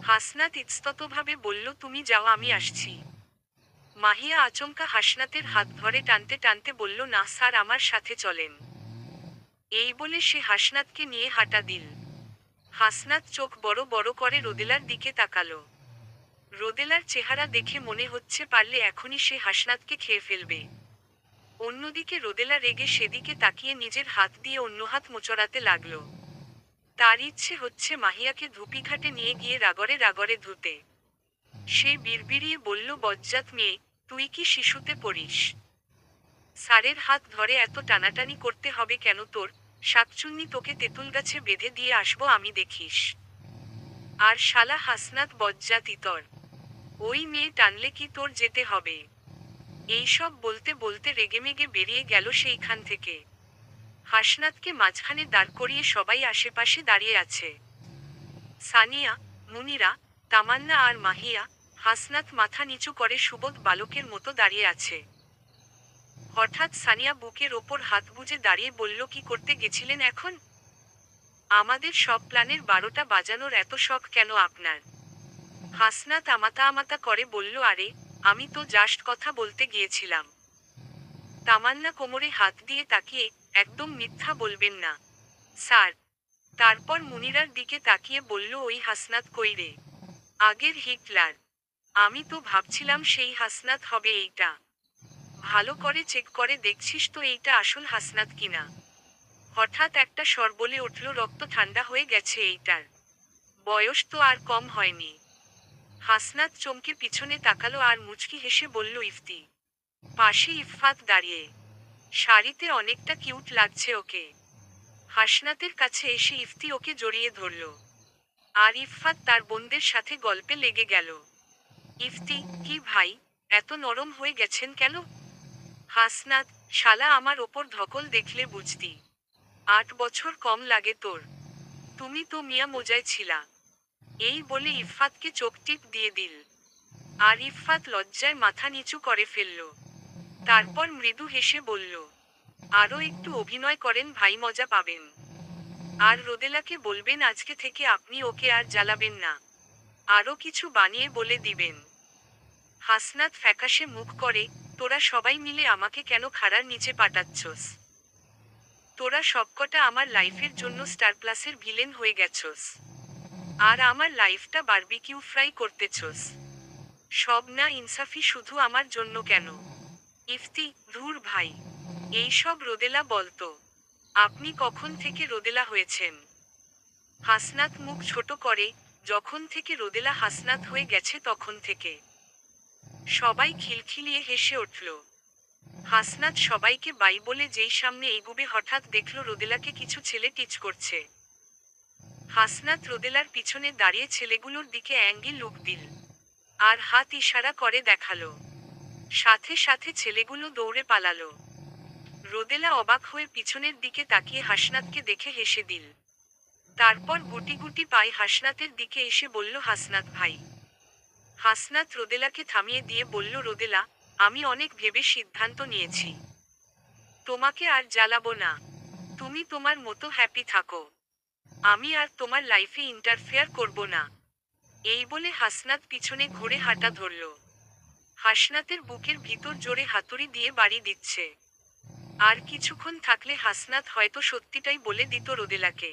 হাসনাত ইতস্ততভাবে বলল, তুমি যাও, আমি আসছি। মাহিয়া আচমকা হাসনাতের হাত ধরে টানতে টানতে বলল, না স্যার, আমার সাথে চলেন। এই বলে সে হাসনাতকে নিয়ে হাঁটা দিল। হাসনাত চোখ বড় বড় করে রোদেলার দিকে তাকালো। রোদেলার চেহারা দেখে মনে হচ্ছে পারলে এখনই সে হাসনাতকে খেয়ে ফেলবে। অন্যদিকে রোদেলা রেগে সেদিকে তাকিয়ে নিজের হাত দিয়ে অন্য হাত মোচড়াতে লাগলো। তার ইচ্ছে হচ্ছে মাহিয়াকে ধুপিঘাটে নিয়ে গিয়ে রাগরে রাগরে ধুতে। সে বিড়বিড়িয়ে বলল, বজ্জাত মেয়ে, তুই কি শিশুতে পড়িস? স্যারের হাত ধরে এত টানাটানি করতে হবে কেন তোর? শাকচুন্নি তোকে তেঁতুল গাছে বেঁধে দিয়ে আসবো আমি, দেখিস। আর শালা হাসনাত বজ্জাত ইতর। ওই মেয়ে টানলে কি তোর যেতে হবে? এইসব বলতে বলতে রেগেমেগে বেরিয়ে গেল সেইখান থেকে। হাসনাতকে মাঝখানে দাঁড় করিয়ে সবাই আশেপাশে দাঁড়িয়ে আছে। সানিয়া, মুনিরা, তামান্না আর মাহিয়া। হাসনাত মাথা নিচু করে সুবোধ বালকের মতো দাঁড়িয়ে আছে। হঠাৎ সানিয়া বুকের ওপর হাত বুজে দাঁড়িয়ে বলল, কি করতে গেছিলেন এখন? আমাদের সব প্ল্যানের 12টা বাজানোর এত শখ কেন আপনার? হাসনাত আমাতা আমাতা করে বলল, আরে, আমি তো জাস্ট কথা বলতে গিয়েছিলাম। তামান্না কোমরে হাত দিয়ে তাকিয়ে, একদম মিথ্যা বলবেন না স্যার। তারপর মুনিরার দিকে তাকিয়ে বলল, ওই হাসনাত কই রে? আগের হিটলার। আমি তো ভাবছিলাম সেই হাসনাত হবে এইটা। ভালো করে চেক করে দেখছিস তো এইটা আসল হাসনাত কিনা? হঠাৎ একটা স্বর বলে উঠল, রক্ত ঠান্ডা হয়ে গেছে এইটার। বয়স তো আর কম হয়নি। হাসনাত চমকে পিছনে তাকালো আর মুচকি হেসে বলল, ইফতি। পাশে ইফফাত দাঁড়িয়ে। শাড়িতে অনেকটা কিউট লাগছে ওকে। হাসনাতের কাছে এসে ইফতি ওকে জড়িয়ে ধরল। আর ইফফাত তার বোনদের সাথে গল্পে লেগে গেল। ইফতি, কি ভাই, এত নরম হয়ে গেছেন কেন? হাসনাত, শালা আমার ওপর ধকল দেখলে বুঝতি। 8 বছর কম লাগে তোর। তুমি তো মিয়া মোজায় ছিলা। এই বলে ইফফাতকে চোখ টিপ দিয়ে দিল। আর ইফফাত লজ্জায় মাথা নিচু করে ফেলল। তারপর মৃদু হেসে বলল, আরও একটু অভিনয় করেন ভাই, মজা পাবেন। আর রোদেলাকে বলবেন আজকে থেকে আপনি ওকে আর জ্বালাবেন না। আরও কিছু বানিয়ে বলে দিবেন। হাসনাত ফ্যাকাশে মুখ করে, তোরা সবাই মিলে আমাকে কেন খাড়ার নিচে পাঠাচ্ছস? তোরা সবকটা আমার লাইফের জন্য স্টার প্লাসের ভিলেন হয়ে গেছস। আর আমার লাইফটা বারবিকিউ ফ্রাই করতেছস। সব না ইনসাফি শুধু আমার জন্য কেন? ইফতি, ধুর ভাই। এইসব রোদেলা বলতো। আপনি কখন থেকে রোদেলা হয়েছেন? হাসনাত মুখ ছোট করে, যখন থেকে রোদেলা হাসনাত হয়ে গেছে তখন থেকে। সবাই খিলখিলিয়ে হেসে উঠল। হাসনাত সবাইকে বাই বলে যেই সামনে এগুবে হঠাৎ দেখল রোদেলাকে কিছু ছেলে টিচ করছে। হাসনাত রোদেলার পিছনে দাঁড়িয়ে ছেলেগুলোর দিকে অ্যাঙ্গেল লুক দিল। আর হাত ইশারা করে দেখালো। সাথে সাথে ছেলেগুলো দৌড়ে পালালো। রোদেলা অবাক হয়ে পিছনের দিকে তাকিয়ে হাসনাতকে দেখে হেসে দিল। তারপর গুটি গুটি পায়ে হাসনাতের দিকে এসে বলল, হাসনাত ভাই। হাসনাত রোদেলাকে থামিয়ে দিয়ে বলল, রোদেলা, আমি অনেক ভেবে সিদ্ধান্ত নিয়েছি। তোমাকে আর জ্বালাবো না। তুমি তোমার মতো হ্যাপি থাকো। আমি আর তোমার লাইফে ইন্টারফেয়ার করব না। এই বলে হাসনাত পিছনে ঘুরে হাঁটা ধরল। হাসনাতের বুকের ভিতর জোরে হাতুড়ি দিয়ে বাড়ি দিচ্ছে। আর কিছুক্ষণ থাকলে হাসনাত হয়তো সত্যিটাই বলে দিত রোদেলাকে।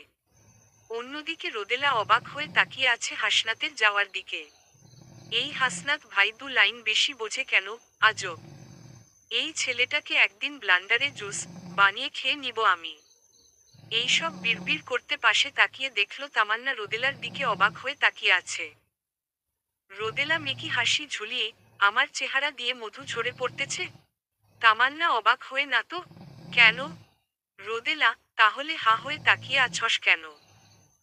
অন্যদিকে রোদেলা অবাক হয়ে তাকিয়ে আছে হাসনাতের যাওয়ার দিকে। এই হাসনাত ভাই 2 লাইন বেশি বোঝে কেন, আজব। এই ছেলেটাকে একদিন ব্লান্ডারে জুস বানিয়ে খেয়ে নিব আমি। এইসব বিড়বিড় করতে পাশে তাকিয়ে দেখল তামান্না রোদেলার দিকে অবাক হয়ে তাকিয়ে আছে। রোদেলা মেকি হাসি ঝুলিয়ে, আমার চেহারা দিয়ে মধু ঝরে পড়তেছে? তামান্না অবাক হয়ে, না তো। কেন? রোদেলা, তাহলে হা হয়ে তাকিয়ে আছস কেন?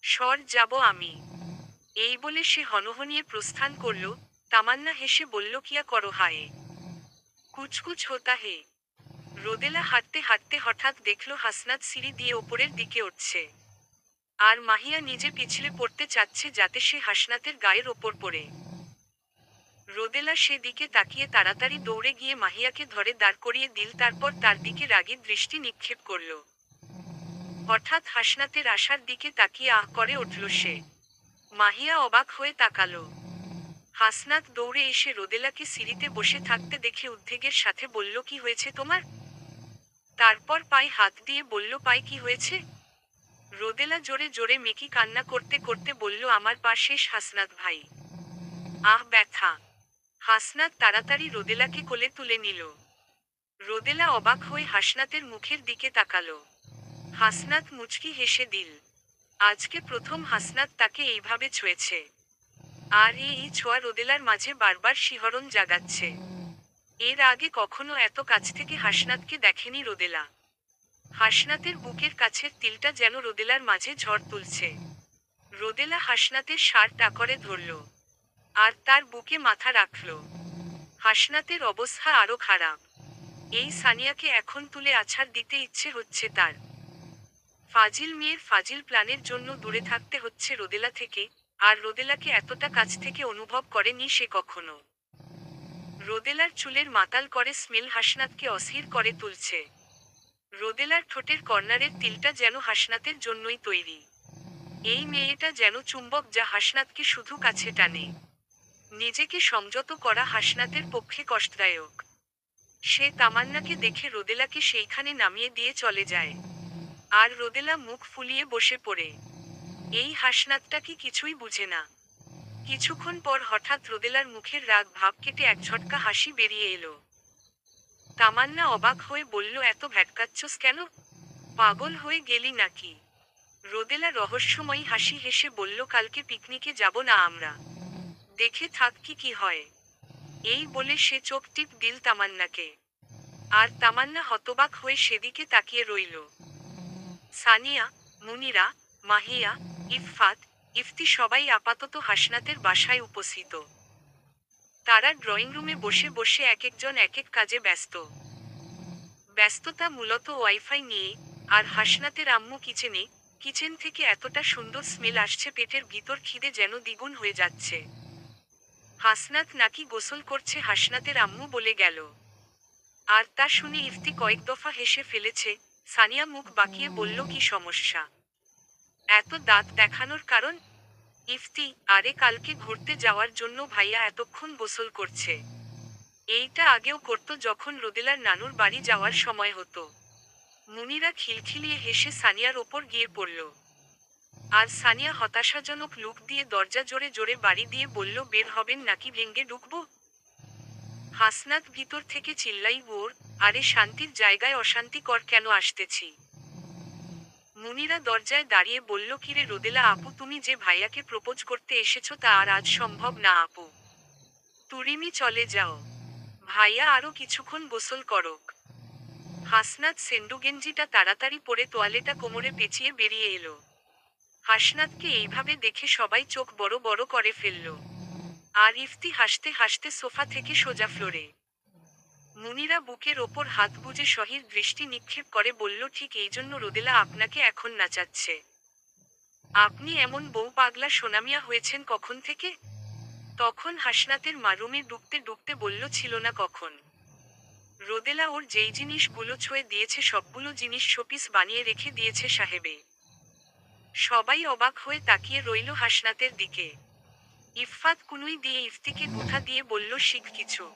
সর যাব আমি। এই বলে সে হনহনিয়ে প্রস্থান করল। তামান্না হেসে বলল, কিয়া করো হায়ে? কুচকুচ হোতা হে। রোদেলা হাঁটতে হাঁটতে হঠাৎ দেখল হাসনাত সিঁড়ি দিয়ে ওপরের দিকে উঠছে। আর মাহিয়া নিজে পিছলে পড়তে চাচ্ছে যাতে সে হাসনাতের গায়ের ওপর পড়ে। রোদেলা সেদিকে তাকিয়ে তাড়াতাড়ি দৌড়ে গিয়ে মাহিয়াকে ধরে দাঁড় করিয়ে দিল, তারপর তার দিকে রাগী দৃষ্টি নিক্ষেপ করল। হঠাৎ হাসনাতের আশার দিকে তাকিয়ে আহ করে উঠল সে। মাহিয়া অবাক হয়ে তাকালো। হাসনাত দৌড়ে এসে রোদেলাকে সিঁড়িতে বসে থাকতে দেখে উদ্বেগের সাথে বলল, কি হয়েছে তোমার? তারপর পায়ে হাত দিয়ে বলল, পায়ে কি হয়েছে? রোদেলা জোরে জোরে মেকি কান্না করতে করতে বলল, আমার পা শেষ হাসনাত ভাই। আহ, ব্যথা। হাসনাত তাড়াতাড়ি রোদেলাকে কোলে তুলে নিল। রোদেলা অবাক হয়ে হাসনাতের মুখের দিকে তাকালো। হাসনাত মুচকি হেসে দিল। আজকে প্রথম হাসনাত তাকে এইভাবে ছুঁয়েছে। আর এই ছোঁয়া রোদেলার মাঝে বারবার শিহরণ জাগাচ্ছে। এর আগে কখনো এত কাছ থেকে হাসনাতকে দেখেনি রোদেলা। হাসনাতের বুকের কাছের তিলটা যেন রোদেলার মাঝে ঝড় তুলছে। রোদেলা হাসনাতের শার্ট আঁকড়ে ধরল। আর তার বুকে মাথা রাখল। হাসনাতের অবস্থা আরো খারাপ। এই সানিয়াকে এখন তুলে আছাড় দিতে ইচ্ছে হচ্ছে তার। ফাজিল মেয়ের ফাজিল প্ল্যানের জন্য দূরে থাকতে হচ্ছে রোদেলা থেকে। আর রোদেলাকে এতটা কাছ থেকে অনুভব করেনি সে কখনো। রোদেলার চুলের মাতাল করে স্মেল হাসনাতকে অস্থির করে তুলছে। রোদেলার ঠোঁটের কর্নারের তিলটা যেন হাসনাতের জন্যই তৈরি। এই মেয়েটা যেন চুম্বক যা হাসনাতকে শুধু কাছে টানে। নিজেকে সংযত করা হাসনাতের পক্ষে কষ্টদায়ক। সে তামান্নাকে দেখে রোদেলাকে সেইখানে নামিয়ে দিয়ে চলে যায়। আর রোদেলা মুখ ফুলিয়ে বসে পড়ে। এই হাসনাতটা কি কিছুই বুঝে না। কিছুক্ষণ পর হঠাৎ রোদেলার মুখের রাগ ভাব কেটে এক ঝটকা হাসি বেরিয়ে এলো। তামান্না অবাক হয়ে বলল, এত ভ্যাটকাচ্ছস কেন? পাগল হয়ে গেলি নাকি? রোদেলা রহস্যময়ী হাসি হেসে বলল, কালকে পিকনিকে যাব না আমরা? দেখে থাক কি হয়। এই বলে সে চোখ টিপ দিল তামান্নাকে। আর তামান্না হতবাক হয়ে সেদিকে তাকিয়ে রইল। সানিয়া, মুনিরা, মাহিয়া, ইফফাত, ইফতি সবাই আপাতত হাসনাতের বাসায় উপস্থিত। তারা ড্রয়িং রুমে বসে বসে এক একজন এক এক কাজে ব্যস্ত। ব্যস্ততা মূলত ওয়াইফাই নিয়ে। আর হাসনাতের আম্মু কিচেনে। কিচেন থেকে এতটা সুন্দর স্মেল আসছে, পেটের ভিতর খিদে যেন দ্বিগুণ হয়ে যাচ্ছে। হাসনাত নাকি গোসল করছে, হাসনাতের আম্মু বলে গেল। আর তা শুনে ইফতি কয়েক দফা হেসে ফেলেছে। সানিয়া মুখ বাঁকিয়ে বলল, কি সমস্যা? এত দাঁত দেখানোর কারণ? ইফতি, আরে কালকে ঘুরতে যাওয়ার জন্য ভাইয়া এতক্ষণ গোসল করছে। এইটা আগেও করত যখন রোদেলার নানুর বাড়ি যাওয়ার সময় হতো। মুনিরা খিলখিলিয়ে হেসে সানিয়ার ওপর গিয়ে পড়ল। আর সানিয়া হতাশাজনক লুক দিয়ে দরজা জোরে জোরে বাড়ি দিয়ে বলল, বের হবেন নাকি ভেঙ্গে ঢুকবো? হাসনাত ভিতর থেকে চিল্লাই, ওর, আরে শান্তির জায়গায় অশান্তি কর কেন আসতেছি? মুনিরা দরজায় দাঁড়িয়ে বলল, কিরে রোদেলা আপু, তুমি যে ভাইয়াকে প্রপোজ করতে এসেছো তা আর আজ সম্ভব না আপু। তুরিমি চলে যাও। ভাইয়া আরো কিছুক্ষণ গোসল করুক। হাসনাত সেন্ডুগেঞ্জিটা তাড়াতাড়ি পরে তোয়ালেটা কোমরে পেঁচিয়ে বেরিয়ে এলো। হাসনাতকে এইভাবে দেখে সবাই চোখ বড় বড় করে ফেলল। আর ইফতি হাসতে হাসতে সোফা থেকে সোজা ফ্লোরে। মুনিরা বুকের ওপর হাত বুজে সহির দৃষ্টি নিক্ষেপ করে বলল, ঠিক এই জন্য রোদেলা আপনাকে এখন নাচাচ্ছে। আপনি এমন বউ পাগলা সোনামিয়া হয়েছেন কখন থেকে? তখন হাসনাতের মা রুমে ডুবতে ডুবতে বলল, ছিল না কখন। রোদেলা ওর যেই জিনিসগুলো ছুঁয়ে দিয়েছে সবগুলো জিনিস শোপিস বানিয়ে রেখে দিয়েছে সাহেবে। সবাই অবাক হয়ে তাকিয়ে রইল হাসনাতের দিকে। ইফফাত কুনুই দিয়ে ইফতিকে গুঁথা দিয়ে বলল, শিখ কিছু।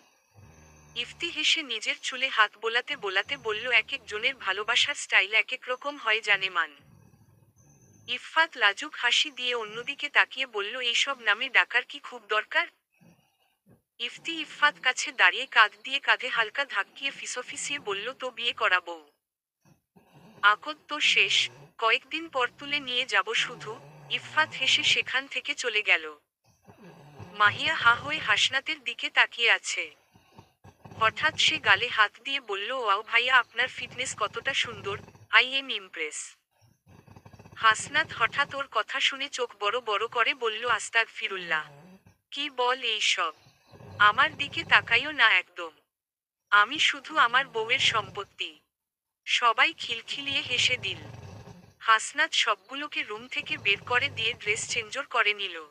ইফতি হেসে নিজের চুলে হাত বোলাতে বোলাতে বলল, এক এক জনের ভালোবাসার স্টাইল এক এক রকম হয় জানেমান। ইফফাত লাজুক হাসি দিয়ে অন্যদিকে তাকিয়ে বলল, এইসব নামে ডাকার কি খুব দরকার? ইফতি ইফফাত কাছে দাঁড়িয়ে কাঁধ দিয়ে কাঁধে হালকা ধাক্কিয়ে ফিসফিসিয়ে বলল, তো বিয়ে করাবো? আকদ তো শেষ, কয়েকদিন পর তুলে নিয়ে যাব শুধু। ইফফাত হেসে সেখান থেকে চলে গেল। মাহিয়া হা হয়ে হাসনাতের দিকে তাকিয়ে আছে। হঠাৎ সে গালে হাত দিয়ে বলল, ওয়াও ভাইয়া, আপনার ফিটনেস কতটা সুন্দর, আই এম ইমপ্রেস। হাসনাত হঠাৎ ওর কথা শুনে চোখ বড় বড় করে বলল, আস্তাগফিরুল্লাহ। কি বল এইসব? আমার দিকে তাকাইও না একদম। আমি শুধু আমার বউয়ের সম্পত্তি। সবাই খিলখিলিয়ে হেসে দিল। হাসনাত সবগুলোকে রুম থেকে বের করে দিয়ে ড্রেস চেঞ্জর করে নিল।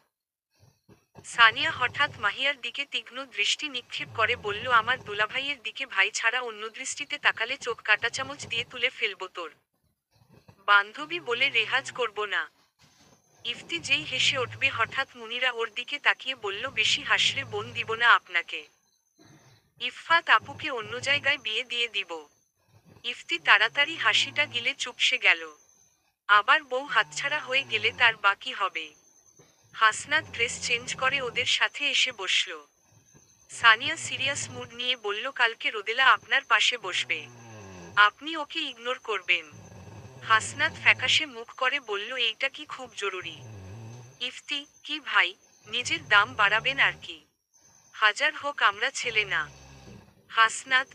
সানিয়া হঠাৎ মাহিয়ার দিকে তীক্ষ্ণ দৃষ্টি নিক্ষেপ করে বলল, আমার দুলাভাইয়ের দিকে ভাই ছাড়া অন্য দৃষ্টিতে তাকালে চোখ কাঁটা চামচ দিয়ে তুলে ফেলবো তোর। বান্ধবী বলে রেহাজ করব না। ইফতি যেই হেসে উঠবে হঠাৎ মুনিরা ওর দিকে তাকিয়ে বলল, বেশি হাসলে বোন দিব না আপনাকে। ইফফাত আপুকে অন্য জায়গায় বিয়ে দিয়ে দিব। ইফতি তাড়াতাড়ি হাসিটা গিলে চুপসে গেল। আবার বউ হাতছাড়া হয়ে গেলে তার বাকি হবে। হাসনাত ড্রেস চেঞ্জ করে ওদের সাথে এসে বসল। সানিয়া সিরিয়াস মুড নিয়ে বলল, কালকে রোদেলা আপনার পাশে বসবে। আপনি ওকে ইগনোর করবেন? হাসনাত ফ্যাকাশে মুখ করে বলল, এইটা কি খুব জরুরি? ইফতি, কি ভাই, নিজের দাম বাড়াবেন আর কি? হাজার হোক আমরা ছেলে না। হাসনাত,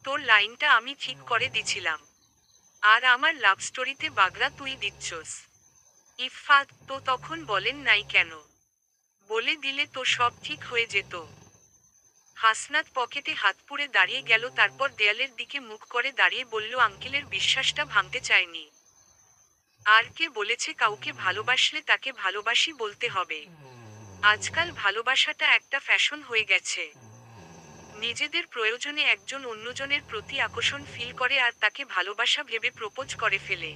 তোর লাইনটা আমি ঠিক করে দিছিলাম। আর আমার লাভ স্টোরিতে বাগড়া তুই দিচ্ছস। ইফফাত, তো তখন বলেন নাই কেন? বলে দিলে তো সব ঠিক হয়ে যেত। হাসনাত পকেটে হাত পুরে দাঁড়িয়ে গেল, তারপর দেয়ালের দিকে মুখ করে দাঁড়িয়ে বলল, আঙ্কেলের বিশ্বাসটা ভাঙতে চায়নি। আর কে বলেছে কাউকে ভালোবাসলে তাকে ভালোবাসি বলতে হবে? আজকাল ভালোবাসাটা একটা ফ্যাশন হয়ে গেছে। নিজেদের প্রয়োজনে একজন অন্যজনের প্রতি আকর্ষণ ফিল করে আর তাকে ভালোবাসা ভেবে প্রপোজ করে ফেলে।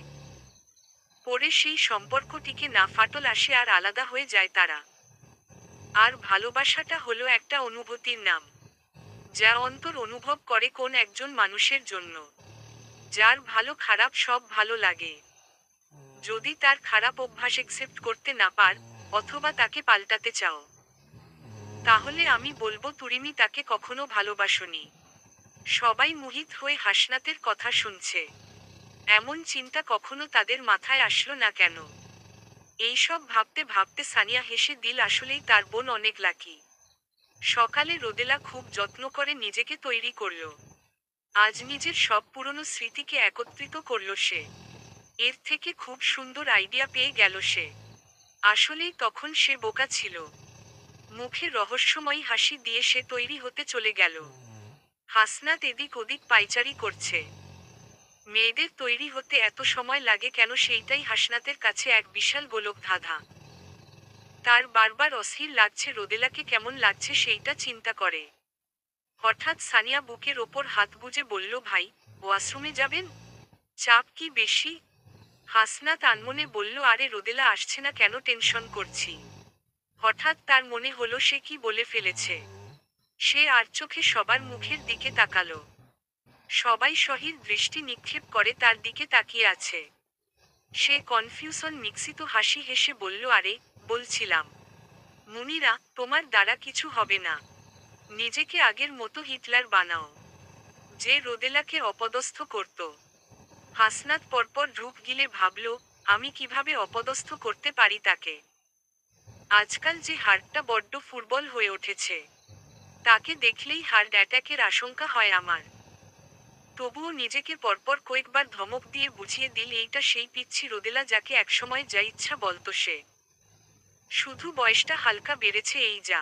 পরে সেই সম্পর্কটিকে না ফাটল আসে আর আলাদা হয়ে যায় তারা। আর ভালোবাসাটা হলো একটা অনুভূতির নাম, যা অন্তর অনুভব করে কোন একজন মানুষের জন্য, যার ভালো খারাপ সব ভালো লাগে। যদি তার খারাপ অভ্যাস একসেপ্ট করতে না পার, অথবা তাকে পাল্টাতে চাও, তাহলে আমি বলবো তুমি তাকে কখনো ভালোবাসোনি। সবাই মোহিত হয়ে হাসনাতের কথা শুনছে। এমন চিন্তা কখনো তাদের মাথায় আসলো না কেন? এইসব ভাবতে ভাবতে সানিয়া হেসে দিল, আসলেই তার বোন অনেক লাকি। সকালে রোদেলা খুব যত্ন করে নিজেকে তৈরি করলো। আজ নিজের সব পুরনো স্মৃতিকে একত্রিত করল সে। এর থেকে খুব সুন্দর আইডিয়া পেয়ে গেল সে। আসলেই তখন সে বোকা ছিল। মুখে রহস্যময়ী হাসি দিয়ে সে তৈরি হতে চলে গেল। হাসনাত এদিক ওদিক পাইচারি করছে। মেয়েদের তৈরি হতে এত সময় লাগে কেন, সেইটাই হাসনাতের কাছে এক বিশাল গোলক ধাঁধা। তার বারবার অস্থির লাগছে, রোদেলাকে কেমন লাগছে সেইটা চিন্তা করে। হঠাৎ সানিয়া বুকের ওপর হাত গুজে বলল, ভাই, ওয়াশরুমে যাবেন? চাপ কি বেশি? হাসনাত আনমনে বলল, আরে রোদেলা আসছে না কেন টেনশন করছি। হঠাৎ তার মনে হলো সে কি বলে ফেলেছে। সে আর চোখে সবার মুখের দিকে তাকালো। সবাই সহির দৃষ্টি নিক্ষেপ করে তার দিকে তাকিয়ে আছে। সে কনফিউশন মিক্সিত হাসি হেসে বলল, আরে, বলছিলাম মুনিরা, তোমার দ্বারা কিছু হবে না। নিজেকে আগের মতো হিটলার বানাও, যে রোদেলাকে অপদস্থ করত। হাসনাত পরপর ঢুক গিলে ভাবল, আমি কিভাবে অপদস্থ করতে পারি তাকে। আজকাল যে হার্টটা বড্ড ফুটবল হয়ে উঠেছে, তাকে দেখলেই হার্ট অ্যাটাকের আশঙ্কা হয় আমার। তবুও নিজেকে পরপর কয়েকবার ধমক দিয়ে বুঝিয়ে দিল, এইটা সেই পিচ্ছি রোদেলা যাকে একসময় যা ইচ্ছা বলতো সে। শুধু বয়সটা হালকা বেড়েছে এই যা।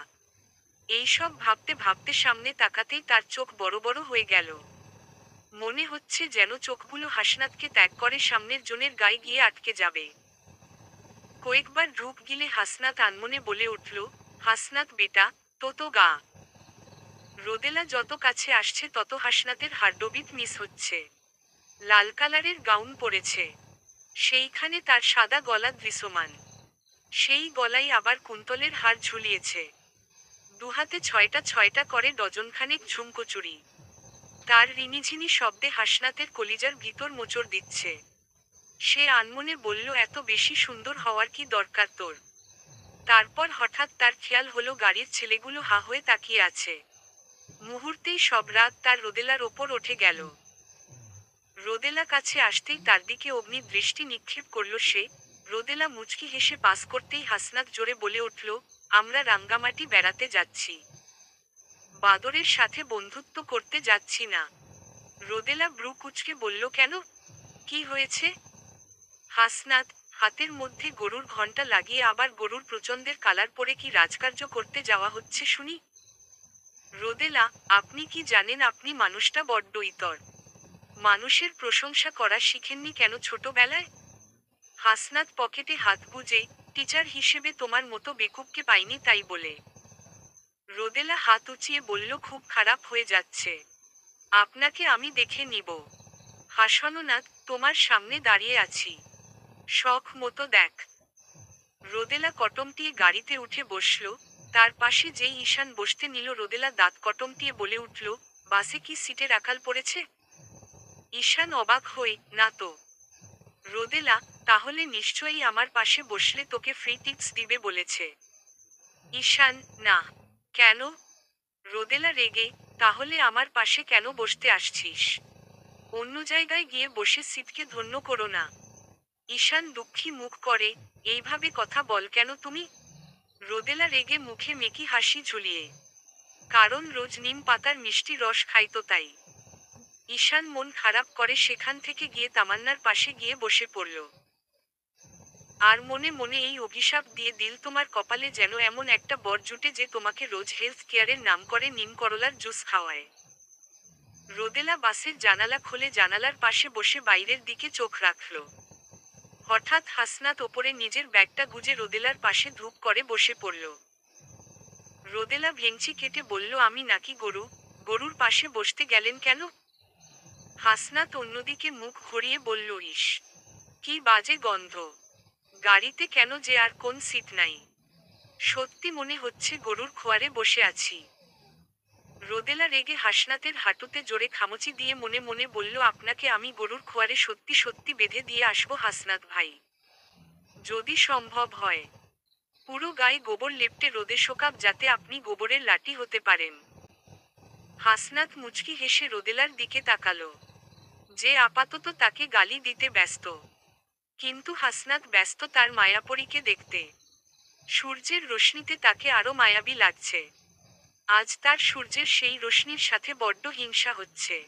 এইসব ভাবতে ভাবতে সামনে তাকাতেই তার চোখ বড় বড় হয়ে গেল। মনে হচ্ছে যেন চোখগুলো হাসনাতকে ত্যাগ করে সামনের জনের গায়ে গিয়ে আটকে যাবে। কয়েকবার ঢুক গিলে হাসনাত আনমনে বলে উঠল, হাসনাত বেটা, তো গা। রোদেলা যত কাছে আসছে তত হাসনাতের হার্টবিট মিস হচ্ছে। লাল কালারের গাউন পরেছে, সেইখানে তার সাদা গলা দৃশ্যমান। সেই গলায় আবার কুন্তলের হার ঝুলিয়েছে। দুহাতে ছয়টা ছয়টা করে ডজনখানেক ঝুমকো চুড়ি। তার রিনিঝিনি শব্দে হাসনাতের কলিজার ভিতর মোচড় দিচ্ছে। সে আনমনে বলল, এত বেশি সুন্দর হওয়ার কি দরকার তোর? তারপর হঠাৎ তার খেয়াল হলো গাড়ির ছেলেগুলো হা হয়ে তাকিয়ে আছে। মুহূর্তেই সব রাত তার রোদেলার ওপর উঠে গেল। রোদেলা কাছে আসতেই তার দিকে অগ্নি দৃষ্টি নিক্ষেপ করল সে। রোদেলা মুচকি হেসে পাস করতেই হাসনাত জোরে বলে উঠল, আমরা রাঙ্গামাটি বেড়াতে যাচ্ছি। বাদরের সাথে বন্ধুত্ব করতে যাচ্ছি না। রোদেলা ব্রু কুঁচকে বলল, কেন, কি হয়েছে? হাসনাত, হাতের মধ্যে গরুর ঘণ্টা লাগিয়ে আবার গরুর প্রচণ্ডের কালার পরে কি রাজকার্য করতে যাওয়া হচ্ছে শুনি? রোদেলা, আপনি কি জানেন আপনি মানুষটা বড্ড ইতর। মানুষের প্রশংসা করা শিখেননি কেন ছোটবেলায়? হাসনাত পকেটে হাত গুজে, টিচার হিসেবে তোমার মতো বেকুবকে পাইনি তাই বলে। রোদেলা হাত উঁচিয়ে বলল, খুব খারাপ হয়ে যাচ্ছে। আপনাকে আমি দেখে নিব। হাসনাত, তোমার সামনে দাঁড়িয়ে আছি, শখ মতো দেখ। রোদেলা কটমটিয়ে গাড়িতে উঠে বসল। তার পাশে যেই ঈশান বসতে নিল রোদেলা দাঁত কটমটিয়ে বলে উঠল, বাসে কি সিটের আকাল পড়েছে? ঈশান অবাক হয়ে, না তো। রোদেলা, তাহলে নিশ্চয়ই আমার পাশে বসলে তোকে ফ্রি টিপস দিবে বলেছে। ঈশান, না। কেন? রোদেলা রেগে, তাহলে আমার পাশে কেন বসতে আসছিস? অন্য জায়গায় গিয়ে বসে সিটকে ধন্য করো না। ঈশান দুঃখী মুখ করে, এইভাবে কথা বল কেন তুমি? রোদেলা রেগে মুখে মেকি হাসি ঝুলিয়ে। কারণ রোজ নিম পাতার মিষ্টি রস খাইতো তাই। ঈশান মন খারাপ করে সেখান থেকে গিয়ে তামান্নার পাশে গিয়ে বসে পড়ল। আর মনে মনে এই অভিশাপ দিয়ে দিল, তোমার কপালে যেন এমন একটা বর জুটে যে তোমাকে রোজ হেলথ কেয়ারের নাম করে নিম করলার জুস খাওয়ায়। রোদেলা বাসের জানালা খুলে জানালার পাশে বসে বাইরের দিকে চোখ রাখল। হঠাৎ হাসনাত ওপরে নিজের ব্যাগটা গুজে রোদেলার পাশে ধূপ করে বসে পড়ল। রোদেলা ভেঙচি কেটে বলল, আমি নাকি গরু? গরুর পাশে বসতে গেলেন কেন? হাসনাত অন্যদিকে মুখ ঘুরিয়ে বলল, ইস, কি বাজে গন্ধ। গাড়িতে কেন যে আর কোন সিট নাই? সত্যি মনে হচ্ছে গরুর খোয়ারে বসে আছি। রোদেলা রেগে হাসনাতের হাঁটুতে জোরে খামচি দিয়ে মনে মনে বলল, আপনাকে আমি গরুর খোয়ারে সত্যি সত্যি বেঁধে দিয়ে আসবো হাসনাত ভাই। যদি সম্ভব হয়। পুরো গায়ে গোবর লেপ্টে রোদে শোকাব যাতে আপনি গোবরের লাঠি হতে পারেন। হাসনাত মুচকি হেসে রোদেলার দিকে তাকালো। যে আপাতত তাকে গালি দিতে ব্যস্ত। কিন্তু হাসনাত ব্যস্ত তার মায়াপরীকে দেখতে। সূর্যের রশ্মিতে তাকে আরো মায়াবী লাগছে। আজ তার সূর্যের সেই রশ্মির সাথে বড্ড হিংসা হচ্ছে।